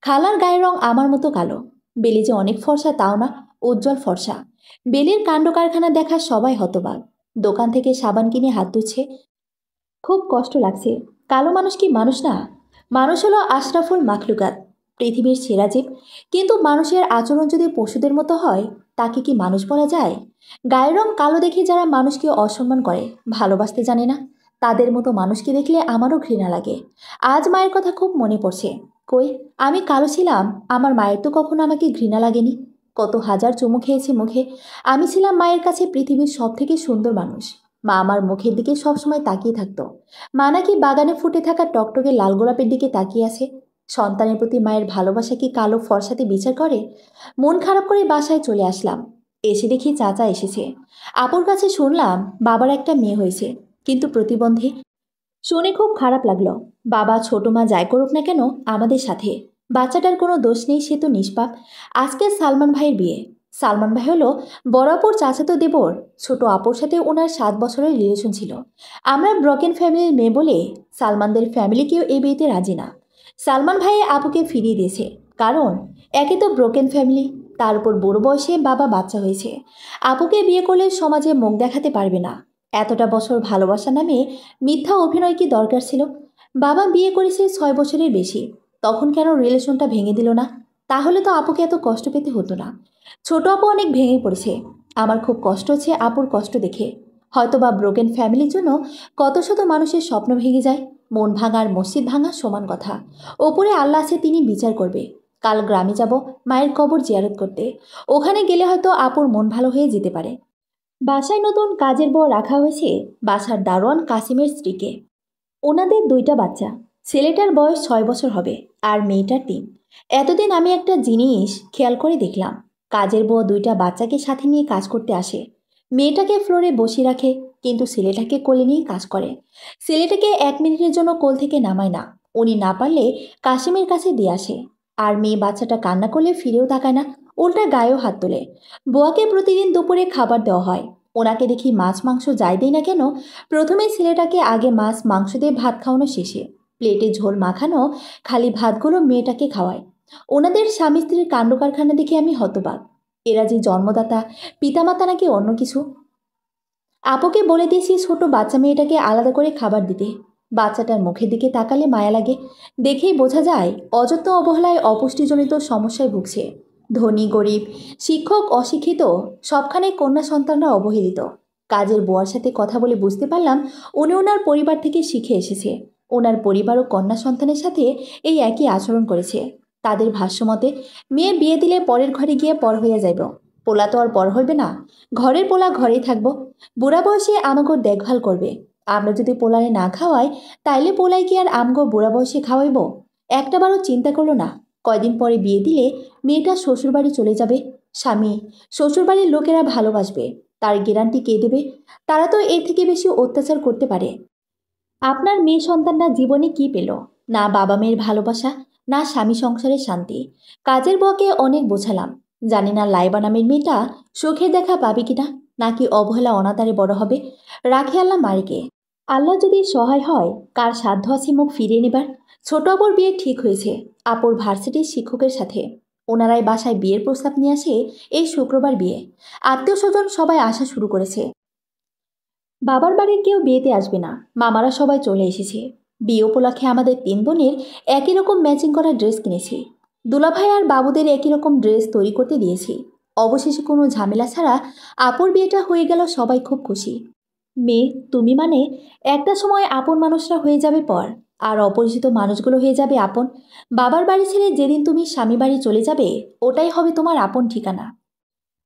খালার গায়ের রং আমার মতো কালো। বেলি যে অনেক ফর্সা তাও না, উজ্জ্বল ফর্সা। বেলির কাণ্ড কারখানা দেখা সবাই হতবাক। দোকান থেকে সাবান কিনে হাত ধুচ্ছে। খুব কষ্ট লাগছে। কালো মানুষ কি মানুষ না? মানুষ হলো আশরাফুল মাখলুকাত, পৃথিবীর সেরা জীব। কিন্তু মানুষের আচরণ যদি পশুদের মতো হয়, তাকে কি মানুষ বলা যায়? গায়ের রং কালো দেখে যারা মানুষকে অসম্মান করে, ভালোবাসতে জানে না, তাদের মতো মানুষকে দেখলে আমারও ঘৃণা লাগে। আজ মায়ের কথা খুব মনে পড়ছে। কই, আমি কালো ছিলাম, আমার মায়ের তো কখনো আমাকে ঘৃণা লাগেনি। কত হাজার চুমু খেয়েছে মুখে। আমি ছিলাম মায়ের কাছে পৃথিবীর সব থেকে সুন্দর মানুষ। মা আমার মুখের দিকে সবসময় তাকিয়ে থাকতো। মা নাকি বাগানে ফুটে থাকা টকটকে লাল গোলাপের দিকে তাকিয়ে আছে। সন্তানের প্রতি মায়ের ভালোবাসা কি কালো ফর্সাতে বিচার করে? মন খারাপ করে বাসায় চলে আসলাম। এসে দেখি চাচা এসেছে। আপুর কাছে শুনলাম বাবার একটা মেয়ে হয়েছে, কিন্তু প্রতিবন্ধী। শুনে খুব খারাপ লাগলো। বাবা ছোট মা যাই করুক না কেন আমাদের সাথে। বাচ্চাটার কোনো দোষ নেই, সে তো নিষ্পাপ। আজকে সালমান ভাইয়ের বিয়ে। সালমান ভাই হলো বড় আপুর চাচাতো দেবর। ছোট আপুর সাথে ওনার 7 বছরের রিলেশন ছিল। আমরা ব্রকেন ফ্যামিলির মেয়ে বলে সালমানদের ফ্যামিলি কেউ এই বিয়েতে রাজি না। সালমান ভাই আপুকে ফিরিয়ে দিয়েছে, কারণ একে তো ব্রোকেন ফ্যামিলি, তার উপর বুড়ো বয়সে বাবা বাচ্চা হয়েছে। আপুকে বিয়ে করলে সমাজে মুখ দেখাতে পারবে না। এতটা বছর ভালোবাসা নামে মিথ্যা অভিনয় কি দরকার ছিল? বাবা বিয়ে করেছে 6 বছরের বেশি, তখন কেন রিলেশনটা ভেঙে দিল না? তাহলে তো আপুকে এত কষ্ট পেতে হতো না। ছোট আপু অনেক ভেঙে পড়েছে। আমার খুব কষ্ট হচ্ছে আপুর কষ্ট দেখে। হয়তো বা ব্রোকেন ফ্যামিলির জন্য কত শত মানুষের স্বপ্ন ভেঙে যায়। মন ভাঙা আর মসজিদ ভাঙা সমান কথা। ওপরে আল্লাহ আছে, তিনি বিচার করবে। কাল গ্রামে যাব মায়ের কবর জিয়ারত করতে। ওখানে গেলে হয়তো আপুর মন ভালো হয়ে যেতে পারে। বাসায় নতুন কাজের বউ রাখা হয়েছে বাসার দারোয়ান কাসিমের স্ত্রীকে। ওনাদের 2টা বাচ্চা। ছেলেটার বয়স 6 বছর হবে আর মেয়েটার 3। এতদিন আমি একটা জিনিস খেয়াল করে দেখলাম, কাজের বউ 2টা বাচ্চাকে সাথে নিয়ে কাজ করতে আসে। মেয়েটাকে ফ্লোরে বসিয়ে রাখে, কিন্তু ছেলেটাকে কোলে নিয়ে কাজ করে। ছেলেটাকে 1 মিনিটের জন্য কোল থেকে নামায় না। উনি না পারলে কাশিমের কাছে দিয়ে আসে। আর মেয়ে বাচ্চাটা কান্না করলে ফিরেও তাকায় না, উল্টা গায়েও হাত তোলে। বুয়াকে প্রতিদিন দুপুরে খাবার দেওয়া হয়। ওনাকে দেখি মাছ মাংস যাই দেই না কেন, প্রথমে ছেলেটাকে আগে মাছ মাংস দিয়ে ভাত খাওয়ানো শেষে প্লেটে ঝোল মাখানো খালি ভাতগুলো মেয়েটাকে খাওয়ায়। ওনাদের স্বামী স্ত্রীর কাণ্ড কারখানা দেখে আমি হতবাক। এরা যে জন্মদাতা, পিতামাতা নাকি অন্য কিছু। আপুকে বলে দিয়েছি ছোট বাচ্চা মেয়েটাকে আলাদা করে খাবার দিতে। বাচ্চাটার মুখের দিকে তাকালে মায়া লাগে। দেখেই বোঝা যায় অযত্ন অবহেলায় অপুষ্টিজনিত সমস্যায় ভুগছে। ধনী গরিব, শিক্ষক অশিক্ষিত, সবখানে কন্যা সন্তানরা অবহেলিত। কাজের বুয়ার সাথে কথা বলে বুঝতে পারলাম উনি ওনার পরিবার থেকে শিখে এসেছে। ওনার পরিবারও কন্যা সন্তানের সাথে এই একই আচরণ করেছে। তাদের ভাষ্যমতে মেয়ে বিয়ে দিলে পরের ঘরে গিয়ে পর হইয়া যাইব। পোলা তো আর পর হইবে না, ঘরের পোলা ঘরেই থাকবো। বুড়া বয়সে আমাকে দেখভাল করবে। আমরা যদি পোলারে না খাওয়াই, তাইলে পোলাই কি আর আমগো বুড়া বয়সে খাওয়াইব? একটাবারও চিন্তা করলো না। কয়দিন পরে বিয়ে দিলে মেয়েটা শ্বশুরবাড়ি চলে যাবে। স্বামী, শ্বশুরবাড়ির লোকেরা ভালোবাসবে, তার গ্যারান্টি কে দেবে? তারা তো এর থেকে বেশি অত্যাচার করতে পারে। আপনার মেয়ে সন্তানরা জীবনে কি পেল? না বাবা মেয়ের ভালোবাসা, না স্বামী সংসারের শান্তি। কাজের বউকে অনেক বোঝালাম, জানি না লাইবা নামের মেয়েটা সুখের দেখা পাবে কিনা, নাকি অবহেলা অনাদারে বড় হবে। রাখে আল্লাহ মারিকে। আল্লাহ যদি সহায় হয়, কার সাধ্য আছে মুখ ফিরিয়ে নেবার। ছোট আপুর বিয়ে ঠিক হয়েছে আপুর ভার্সিটির শিক্ষকের সাথে। ওনারাই বাসায় বিয়ের প্রস্তাব নিয়ে আসে। এই শুক্রবার বিয়ে। আত্মীয় স্বজন সবাই আসা শুরু করেছে। বাবার বাড়ির কেউ বিয়েতে আসবে না, মামারা সবাই চলে এসেছে। বিয়ে উপলক্ষে আমাদের 3 বোনের একই রকম ম্যাচিং করা ড্রেস কিনেছি। দুলাভাই আর বাবুদের একই রকম ড্রেস তৈরি করতে দিয়েছি। অবশেষে কোনো ঝামেলা ছাড়া আপুর বিয়েটা হয়ে গেল, সবাই খুব খুশি। মেয়ে, তুমি মানে একটা সময় আপন মানুষরা হয়ে যাবে পর, আর অপরিচিত মানুষগুলো হয়ে যাবে আপন। বাবার বাড়ি ছেড়ে যেদিন তুমি স্বামী বাড়ি চলে যাবে, ওটাই হবে তোমার আপন ঠিকানা।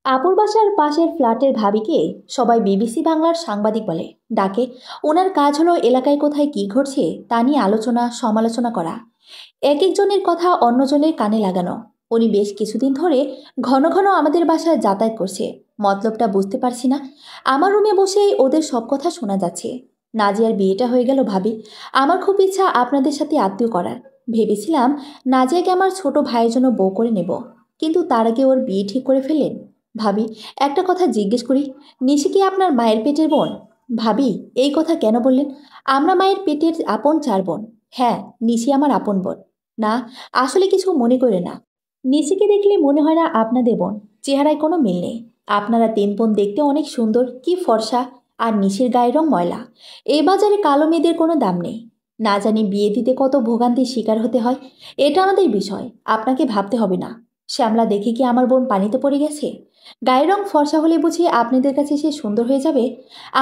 আপুর বাসার পাশের ফ্ল্যাটের ভাবিকে সবাই বিবিসি বাংলার সাংবাদিক বলে ডাকে। ওনার কাজ হলো এলাকায় কোথায় কি ঘটছে তা নিয়ে আলোচনা সমালোচনা করা, এক একজনের কথা অন্যজনের কানে লাগানো। উনি বেশ কিছুদিন ধরে ঘন ঘন আমাদের বাসায় যাতায়াত করছে। মতলবটা বুঝতে পারছি না। আমার রুমে বসেই ওদের সব কথা শোনা যাচ্ছে। নাজিয়ার বিয়েটা হয়ে গেল ভাবি। আমার খুব ইচ্ছা আপনাদের সাথে আত্মীয় করার। ভেবেছিলাম নাজিয়াকে আমার ছোট ভাইয়ের জন্য বউ করে নেব, কিন্তু তার আগে ওর বিয়ে ঠিক করে ফেললেন। ভাবি, একটা কথা জিজ্ঞেস করি, নিশি কি আপনার মায়ের পেটের বোন? ভাবি, এই কথা কেন বললেন? আমরা মায়ের পেটের আপন 4 বোন। হ্যাঁ, নিশি আমার আপন বোন। না, আসলে কিছু মনে করে না। নিশিকে দেখলে মনে হয় না আপনাদের বোন। চেহারায় কোনো মিল নেই। আপনারা 3 বোন দেখতে অনেক সুন্দর, কি ফর্সা। আর নিশির গায়ের রং ময়লা। এই বাজারে কালো মেয়েদের কোনো দাম নেই। না জানি বিয়ে দিতে কত ভোগান্তির শিকার হতে হয়। এটা আমাদের বিষয়, আপনাকে ভাবতে হবে না। শ্যামলা দেখে কি আমার বোন পানিতে পড়ে গেছে? গায়ের রং ফর্সা হলে বুঝি আপনাদের কাছে সে সুন্দর হয়ে যাবে?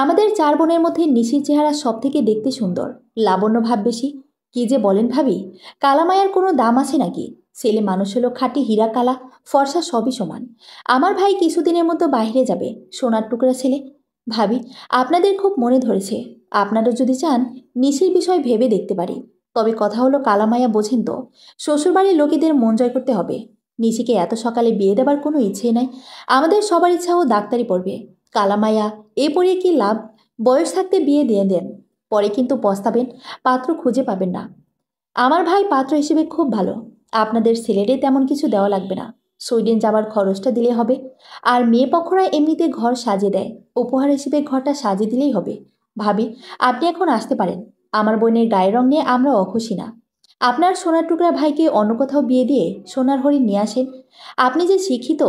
আমাদের 4 বোনের মধ্যে নিশির চেহারা সব থেকে দেখতে সুন্দর, লাবণ্য ভাব বেশি। কি যে বলেন ভাবি, কালামায়ার কোনো দাম আছে নাকি? ছেলে মানুষ হলো খাঁটি হীরা কালা, ফর্সা সবই সমান। আমার ভাই কিছুদিনের মতো বাইরে যাবে, সোনার টুকরা ছেলে। ভাবি, আপনাদের খুব মনে ধরেছে। আপনারা যদি চান নিশির বিষয় ভেবে দেখতে পারি। তবে কথা হলো কালামায়া বোঝেন তো, শ্বশুরবাড়ির লোকেদের মন জয় করতে হবে। নিশিকে এত সকালে বিয়ে দেবার কোনো ইচ্ছে নাই। আমাদের সবার ইচ্ছা ও ডাক্তারি পড়বে। কালামায়া এ পড়িয়ে কি লাভ? বয়স থাকতে বিয়ে দিয়ে দেন, পরে কিন্তু পস্তাবেন, পাত্র খুঁজে পাবেন না। আমার ভাই পাত্র হিসেবে খুব ভালো। আপনাদের ছেলেরে তেমন কিছু দেওয়া লাগবে না। সুইডেন যাবার খরচটা দিলে হবে। আর মেয়ে পক্ষরা এমনিতে ঘর সাজিয়ে দেয়, উপহার হিসেবে ঘরটা সাজিয়ে দিলেই হবে। ভাবি, আপনি এখন আসতে পারেন। আমার বোনের গায়ের রং নিয়ে আমরা অখুশি না। আপনার সোনার টুকরা ভাইকে অন্য কোথাও বিয়ে দিয়ে সোনার হরিণ নিয়ে আসেন। আপনি যে শিক্ষিত,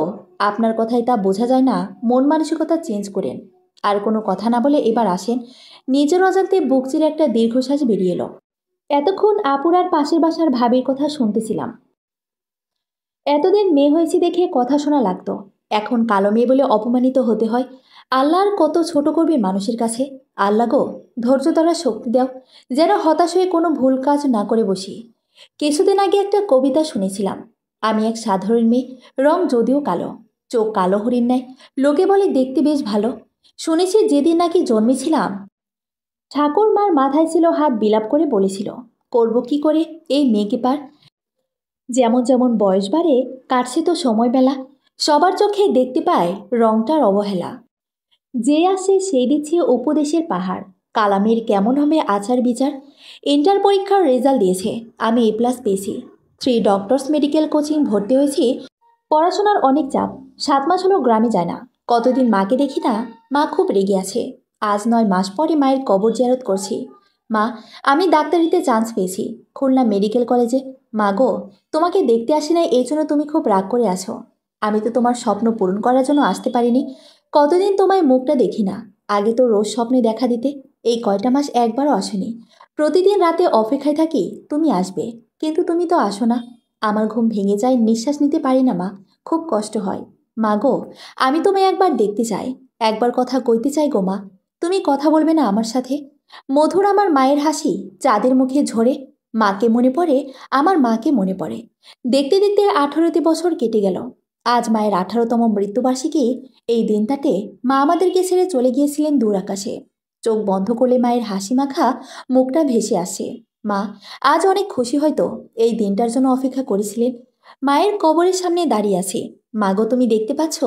আপনার কথায় তা বোঝা যায় না। মন মানসিকতা চেঞ্জ করেন। আর কোনো কথা না বলে এবার আসেন। নিজের অজান্তে বুক চিরে একটা দীর্ঘশ্বাস বেরিয়ে এলো। এতক্ষণ আপুর আর পাশের বাসার ভাবির কথা শুনতেছিলাম। এতদিন মেয়ে হয়েছে দেখে কথা শোনা লাগতো, এখন কালো মেয়ে বলে অপমানিত হতে হয়। আল্লাহর কত ছোট করবে মানুষের কাছে। আল্লাহ গো, ধৈর্য ধরার শক্তি দাও, যেন হতাশ হয়ে কোনো ভুল কাজ না করে বসি। কিছুদিন আগে একটা কবিতা শুনেছিলাম। আমি এক সাধারণ মেয়ে, রং যদিও কালো, চোখ কালো হরিণ নেয়, লোকে বলে দেখতে বেশ ভালো। শুনেছি যেদিন নাকি জন্মেছিলাম, ঠাকুরমার মাথায় ছিল হাত, বিলাপ করে বলেছিল, করব কি করে এই মেয়েকে পার। যেমন যেমন বয়স বাড়ে, কাটছে তো সময় বেলা, সবার চোখে দেখতে পায় রংটার অবহেলা। যে আসে সেই দিচ্ছে উপদেশের পাহাড়, কালামের কেমন হবে আচার বিচার। ইন্টার পরীক্ষার রেজাল্ট দিয়েছে, আমি A+ পেয়েছি। 3 ডক্টরস মেডিকেল কোচিং ভর্তি হয়েছি। পড়াশোনার অনেক চাপ। 7 মাস হলো গ্রামে যায় না। কতদিন মাকে দেখি না, মা খুব রেগে আছে। আজ 9 মাস পরে মায়ের কবর জিয়ারত করছি। মা, আমি ডাক্তারিতে চান্স পেয়েছি, খুলনা মেডিকেল কলেজে। মা গো, তোমাকে দেখতে আসি নাই এই জন্য তুমি খুব রাগ করে আছো। আমি তো তোমার স্বপ্ন পূরণ করার জন্য আসতে পারিনি। কতদিন তোমায় মুখটা দেখি না। আগে তো রোজ স্বপ্নে দেখা দিতে, এই কয়টা মাস একবারও আসেনি। প্রতিদিন রাতে অপেক্ষায় থাকি তুমি আসবে, কিন্তু তুমি তো আসো না। আমার ঘুম ভেঙে যায়, নিঃশ্বাস নিতে পারি না মা, খুব কষ্ট হয়। মা গো, আমি তোমায় একবার দেখতে চাই, একবার কথা কইতে চাই গো মা। তুমি কথা বলবে না আমার সাথে? মধুর আমার মায়ের হাসি চাঁদের মুখে ঝরে। মাকে মনে পড়ে, আমার মাকে মনে পড়ে। দেখতে দেখতে 18টি বছর কেটে গেল। আজ মায়ের 18তম মৃত্যুবার্ষিকী। এই দিনটাতে মা আমাদেরকে ছেড়ে চলে গিয়েছিলেন দূর আকাশে। চোখ বন্ধ করলে মায়ের হাসি মাখা মুখটা ভেসে আসে। মা, আজ অনেক খুশি হয়তো এই দিনটার জন্য অপেক্ষা করেছিলেন। মায়ের কবরের সামনে দাঁড়িয়ে আছি। মা গো, তুমি দেখতে পাচ্ছ,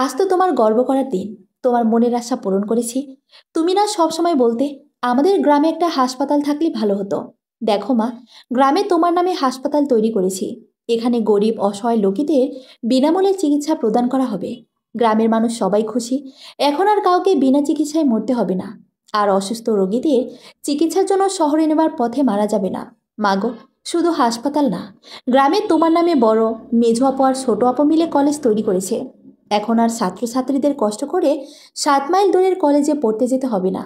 আজ তো তোমার গর্ব করার দিন। তোমার মনের আশা পূরণ করেছি। তুমি না সবসময় বলতে আমাদের গ্রামে একটা হাসপাতাল থাকলে ভালো হতো। দেখো মা, গ্রামে তোমার নামে হাসপাতাল তৈরি করেছি। এখানে গরিব অসহায় লোকেদের বিনামূল্যে চিকিৎসা প্রদান করা হবে। গ্রামের মানুষ সবাই খুশি। এখন আর কাউকে বিনা চিকিৎসায় মরতে হবে না। আর অসুস্থ রোগীদের চিকিৎসার জন্য শহরে নেবার পথে মারা যাবে না। মাগো, শুধু হাসপাতাল না, গ্রামে তোমার নামে বড় মেঝো আপু আর ছোট আপু মিলে কলেজ তৈরি করেছে। এখন আর ছাত্রছাত্রীদের কষ্ট করে 7 মাইল দূরের কলেজে পড়তে যেতে হবে না।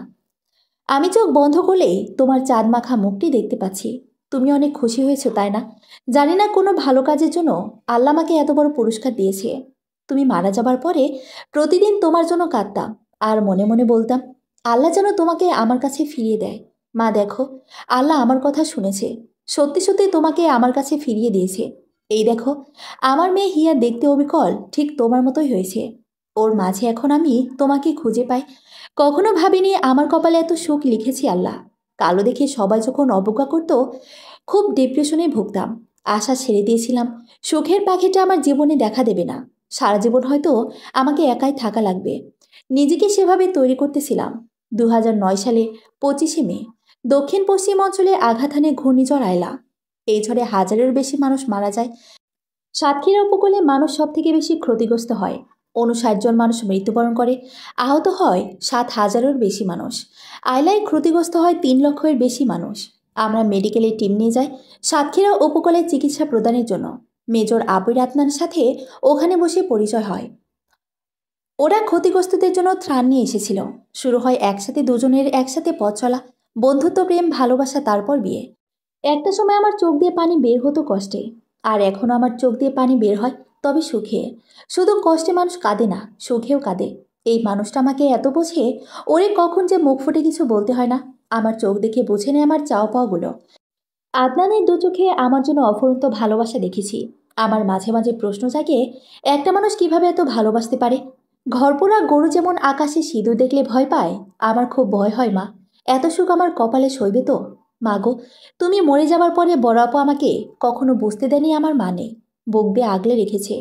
আমি চোখ বন্ধ করলেই তোমার চাঁদ মাখা মুখটি দেখতে পাচ্ছি। তুমি অনেক খুশি হয়েছো, তাই না? জানি না কোনো ভালো কাজের জন্য আল্লাহ আমাকে এত বড় পুরস্কার দিয়েছে। তুমি মারা যাবার পরে প্রতিদিন তোমার জন্য কাঁদতাম আর মনে মনে বলতাম, আল্লাহ যেন তোমাকে আমার কাছে ফিরিয়ে দেয়। মা দেখো, আল্লাহ আমার কথা শুনেছে, সত্যি সত্যি তোমাকে আমার কাছে ফিরিয়ে দিয়েছে। এই দেখো, আমার মেয়ে হিয়া দেখতে অবিকল ঠিক তোমার মতোই হয়েছে। ওর মাঝে এখন আমি তোমাকে খুঁজে পাই। কখনো ভাবিনি আমার কপালে এত সুখ লিখেছি আল্লাহ। কালো দেখে সবাই যখন অবজ্ঞা করতো, খুব ডিপ্রেশনে ভুগতাম। আশা ছেড়ে দিয়েছিলাম, সুখের পাখিটা আমার জীবনে দেখা দেবে না, সারা জীবন হয়তো আমাকে একাই থাকা লাগবে। নিজেকে সেভাবে তৈরি করতেছিলাম। 2009 সালে 25শে মে দক্ষিণ পশ্চিম অঞ্চলে আঘাত হানে ঘূর্ণিঝড় আয়লা। এই ঝড়ে হাজারেরও বেশি মানুষ মারা যায়। সাতক্ষীরা উপকূলে মানুষ সব থেকে বেশি ক্ষতিগ্রস্ত হয়। 59 জন মানুষ মৃত্যুবরণ করে, আহত হয় 7,000-এর বেশি মানুষ। আইলায় ক্ষতিগ্রস্ত হয় 3 লক্ষের বেশি মানুষ। আমরা মেডিকেলের টিম নিয়ে যাই সাতক্ষীরা উপকূলে চিকিৎসা প্রদানের জন্য। মেজর আবির আদনানের সাথে ওখানে বসে পরিচয় হয়। ওরা ক্ষতিগ্রস্তদের জন্য ত্রাণ নিয়ে এসেছিল। শুরু হয় একসাথে দুজনের একসাথে পথ চলা, বন্ধুত্ব, প্রেম, ভালোবাসা, তারপর বিয়ে। একটা সময় আমার চোখ দিয়ে পানি বের হতো কষ্টে, আর এখনও আমার চোখ দিয়ে পানি বের হয়, তবে সুখে। শুধু কষ্টে মানুষ কাঁদে না, সুখেও কাঁদে। এই মানুষটা আমাকে এত বোঝে, ওরে কখন যে মুখ ফুটে কিছু বলতে হয় না। আমার চোখ দেখে বুঝে নেয় আমার চাও পাওয়াগুলো। আদনানের দু চোখে আমার জন্য অফুরন্ত ভালোবাসা দেখেছি। আমার মাঝে মাঝে প্রশ্ন জাগে, একটা মানুষ কিভাবে এত ভালোবাসতে পারে? ঘরপোড়া গরু যেমন আকাশে সিঁদুর দেখলে ভয় পায়, আমার খুব ভয় হয় মা। এত সুখ আমার কপালে সইবে তো? মা গো, তুমি মরে যাবার পরে বড় আপু আমাকে কখনো বুঝতে দেয়নি আমার মা নেই। বুক দিয়ে আগলে রেখেছে।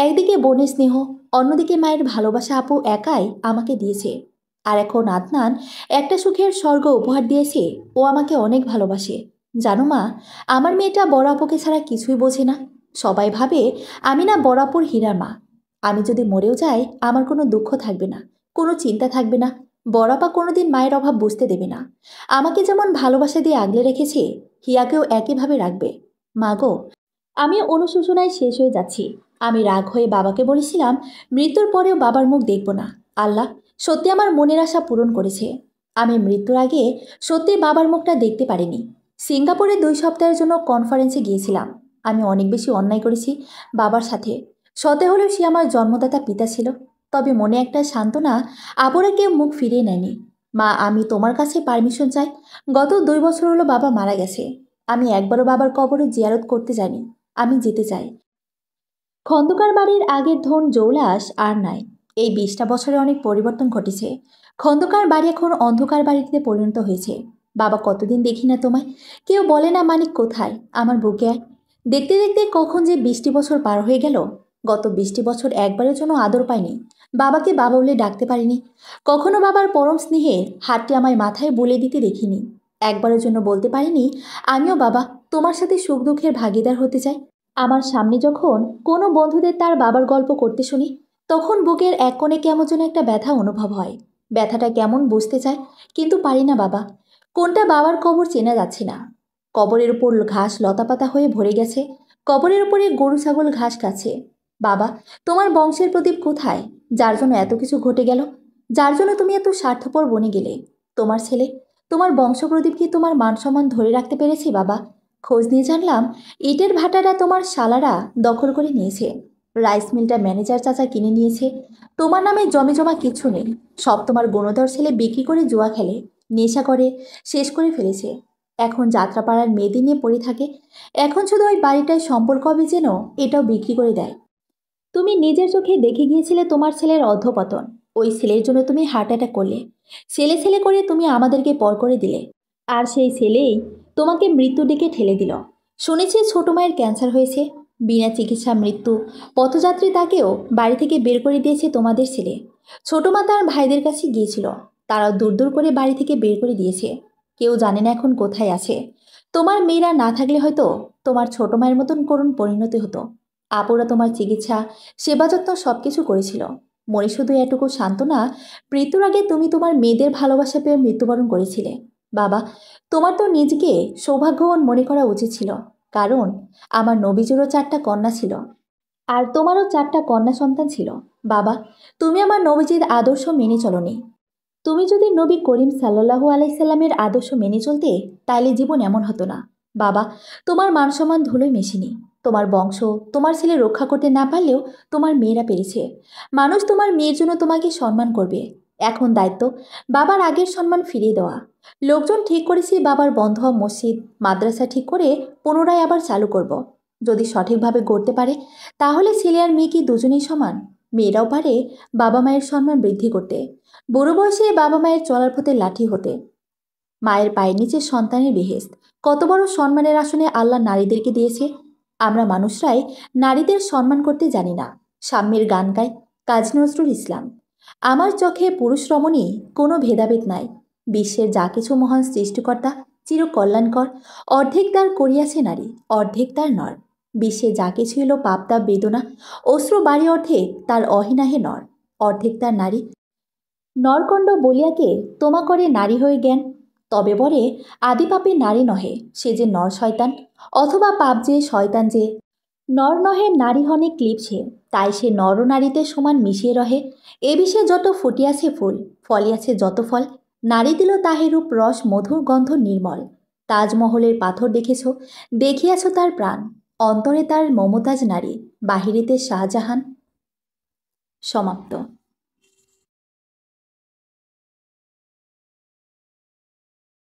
একদিকে বোনের স্নেহ, অন্যদিকে মায়ের ভালোবাসা আপু একাই আমাকে দিয়েছে। আর এখন আদনান একটা সুখের স্বর্গ উপহার দিয়েছে। ও আমাকে অনেক ভালোবাসে। জানো মা, আমার মেয়েটা বড় আপুকে ছাড়া কিছুই বোঝে না। সবাই ভাবে আমি না বড় আপুর হীরার মা। আমি যদি মরেও যাই, আমার কোনো দুঃখ থাকবে না, কোনো চিন্তা থাকবে না। বড় আপা কোনোদিন মায়ের অভাব বুঝতে দেবে না। আমাকে যেমন ভালোবাসা দিয়ে আগলে রেখেছে, হিয়াকেও একইভাবে রাখবে। মা গো, আমি অনুশোচনায় শেষ হয়ে যাচ্ছি। আমি রাগ হয়ে বাবাকে বলেছিলাম, মৃত্যুর পরেও বাবার মুখ দেখব না। আল্লাহ সত্যি আমার মনের আশা পূরণ করেছে। আমি মৃত্যুর আগে সত্যি বাবার মুখটা দেখতে পারিনি। সিঙ্গাপুরে 2 সপ্তাহের জন্য কনফারেন্সে গিয়েছিলাম। আমি অনেক বেশি অন্যায় করেছি বাবার সাথে। সতে হলেও সে আমার জন্মদাতা পিতা ছিল। তবে মনে একটা সান্ত্বনা, আবরা কেউ মুখ ফিরিয়ে নেয়নি। মা, আমি তোমার কাছে পারমিশন চাই। গত 2 বছর হলো বাবা মারা গেছে। আমি একবারও বাবার কবরে জিয়ারত করতে যাইনি। আমি যেতে চাই। খন্দকার বাড়ির আগের ধন জৌলাস আর নাই। এই 20টা বছরে অনেক পরিবর্তন ঘটেছে। খন্দকার বাড়ি এখন অন্ধকার বাড়িতে পরিণত হয়েছে। বাবা, কতদিন দেখি না তোমায়। কেউ বলে না মানিক কোথায়, আমার বুকে আয়। দেখতে দেখতে কখন যে 20টি বছর পার হয়ে গেল। গত 20টি বছর একবারের জন্য আদর পাইনি। বাবাকে বাবা বলে ডাকতে পারিনি। কখনো বাবার পরম স্নেহের হাতটি আমায় মাথায় বলে দিতে দেখিনি। একবারের জন্য বলতে পারিনি, আমিও বাবা তোমার সাথে সুখ দুঃখের ভাগিদার হতে চাই। আমার সামনে যখন কোনো বন্ধুদের তার বাবার গল্প করতে শুনি, তখন বুকের এক কোণে কেমন যেন একটা ব্যথা অনুভব হয়। ব্যথাটা কেমন বুঝতে চায়, কিন্তু পারি না বাবা। কোনটা বাবার কবর চেনা যাচ্ছে না। কবরের উপর ঘাস লতাপাতা হয়ে ভরে গেছে। কবরের উপরে গরু ছাগল ঘাস খাচ্ছে। বাবা, তোমার বংশের প্রদীপ কোথায়, যার জন্য এত কিছু ঘটে গেল, যার জন্য তুমি এত স্বার্থপর বনে গেলে? তোমার ছেলে, তোমার বংশপ্রদীপ কি তোমার মান সম্মান ধরে রাখতে পেরেছি বাবা? খোঁজ নিয়ে জানলাম, ইটের ভাটাটা তোমার শালারা দখল করে নিয়েছে। রাইস মিলটা ম্যানেজার চাচা কিনে নিয়েছে। তোমার নামে জমি জমা কিছু নেই। সব তোমার গুণধর ছেলে বিক্রি করে জুয়া খেলে, নেশা করে, শেষ করে ফেলেছে। এখন যাত্রাপাড়ার মেয়েদের নিয়ে পড়ে থাকে। এখন শুধু ওই বাড়িটায় সম্পর্ক হবে যেন এটাও বিক্রি করে দেয়। তুমি নিজের চোখে দেখে গিয়েছিলে তোমার ছেলের অধঃপতন। ওই ছেলের জন্য তুমি হার্ট অ্যাটাক করলে। ছেলে ছেলে করে তুমি আমাদেরকে পর করে দিলে। আর সেই ছেলেই তোমাকে মৃত্যুর দিকে ঠেলে দিল। শুনেছি ছোট মায়ের ক্যান্সার হয়েছে। বিনা চিকিৎসা মৃত্যু পথযাত্রী, তাকেও বাড়ি থেকে বের করে দিয়েছে তোমাদের ছেলে। ছোট মা তার ভাইদের কাছে গিয়েছিল, তারাও দূর দূর করে বাড়ি থেকে বের করে দিয়েছে। কেউ জানে না এখন কোথায় আছে। তোমার মেয়েরা না থাকলে হয়তো তোমার ছোট মায়ের মতন করুণ পরিণতি হতো। আপুরা তোমার চিকিৎসা, সেবা যত্ন সব কিছু করেছিল। মনে শুধু এটুকু সান্ত্বনা, মৃত্যুর আগে তুমি তোমার মেয়েদের ভালোবাসা পেয়ে মৃত্যুবরণ করেছিলে। বাবা, তোমার তো নিজেকে সৌভাগ্যবান মনে করা উচিত ছিল। কারণ আমার নবীজিরও 4টা কন্যা ছিল, আর তোমারও 4টা কন্যা সন্তান ছিল। বাবা, তুমি আমার নবীজির আদর্শ মেনে চলোনি। তুমি যদি নবী করিম সাল্লাল্লাহু আলাইসাল্লামের আদর্শ মেনে চলতে, তাইলে জীবন এমন হতো না। বাবা, তোমার মান সম্মান ধুলোয় মেশেনি। তোমার বংশ, তোমার ছেলে রক্ষা করতে না পারলেও তোমার মেয়েরা পেরেছে। মানুষ তোমার মেয়ের জন্য তোমাকে সম্মান করবে। এখন দায়িত্ব বাবার আগের সম্মান ফিরিয়ে দেওয়া। লোকজন ঠিক করেছে বাবার বন্ধ হওয়া মসজিদ, মাদ্রাসা ঠিক করে পুনরায় আবার চালু করব। যদি সঠিকভাবে গড়তে পারে, তাহলে ছেলে আর মেয়ে কি দুজনেই সমান? মেয়েরাও পারে বাবা মায়ের সম্মান বৃদ্ধি করতে, বুড়ো বয়সে বাবা মায়ের চলার পথে লাঠি হতে। মায়ের পায়ের নিচে সন্তানের বেহেশত। কত বড় সম্মানের আসনে আল্লাহ নারীদেরকে দিয়েছে। আমরা মানুষরাই নারীদের সম্মান করতে জানি না। সাম্যের গান গায় কাজী নজরুল ইসলাম। আমার চোখে পুরুষ রমণী কোনো ভেদাভেদ নাই। বিশ্বের যা কিছু মহান সৃষ্টিকর্তা চির কল্যাণকর, অর্ধেক তার করিয়াছে নারী, অর্ধেক তার নর। বিশ্বে যা কিছু এলো পাপতাপ বেদনা অশ্রু বাড়ি, অর্ধেক তার অহিনাহে নর, অর্ধেক তার নারী। নরকণ্ড বলিয়াকে তোমা করে নারী হয়ে জ্ঞান, তবে বরে আদি পাপে নারী নহে সে যে নর শয়তান, অথবা পাপ যে শয়তান যে নর নহে নারী হনে ক্লিপছে, তাই সে নর নারীতে সমান মিশিয়ে রহে। এ বিষে যত ফুটিয়াছে ফুল, ফলিয়াছে যত ফল, নারী দিল তাহে রূপ রস মধুর গন্ধ নির্মল। তাজমহলের পাথর দেখেছ, দেখিয়াছ তার প্রাণ, অন্তরে তার মমতাজ নারী, বাহিরেতে শাহজাহান। সমাপ্ত।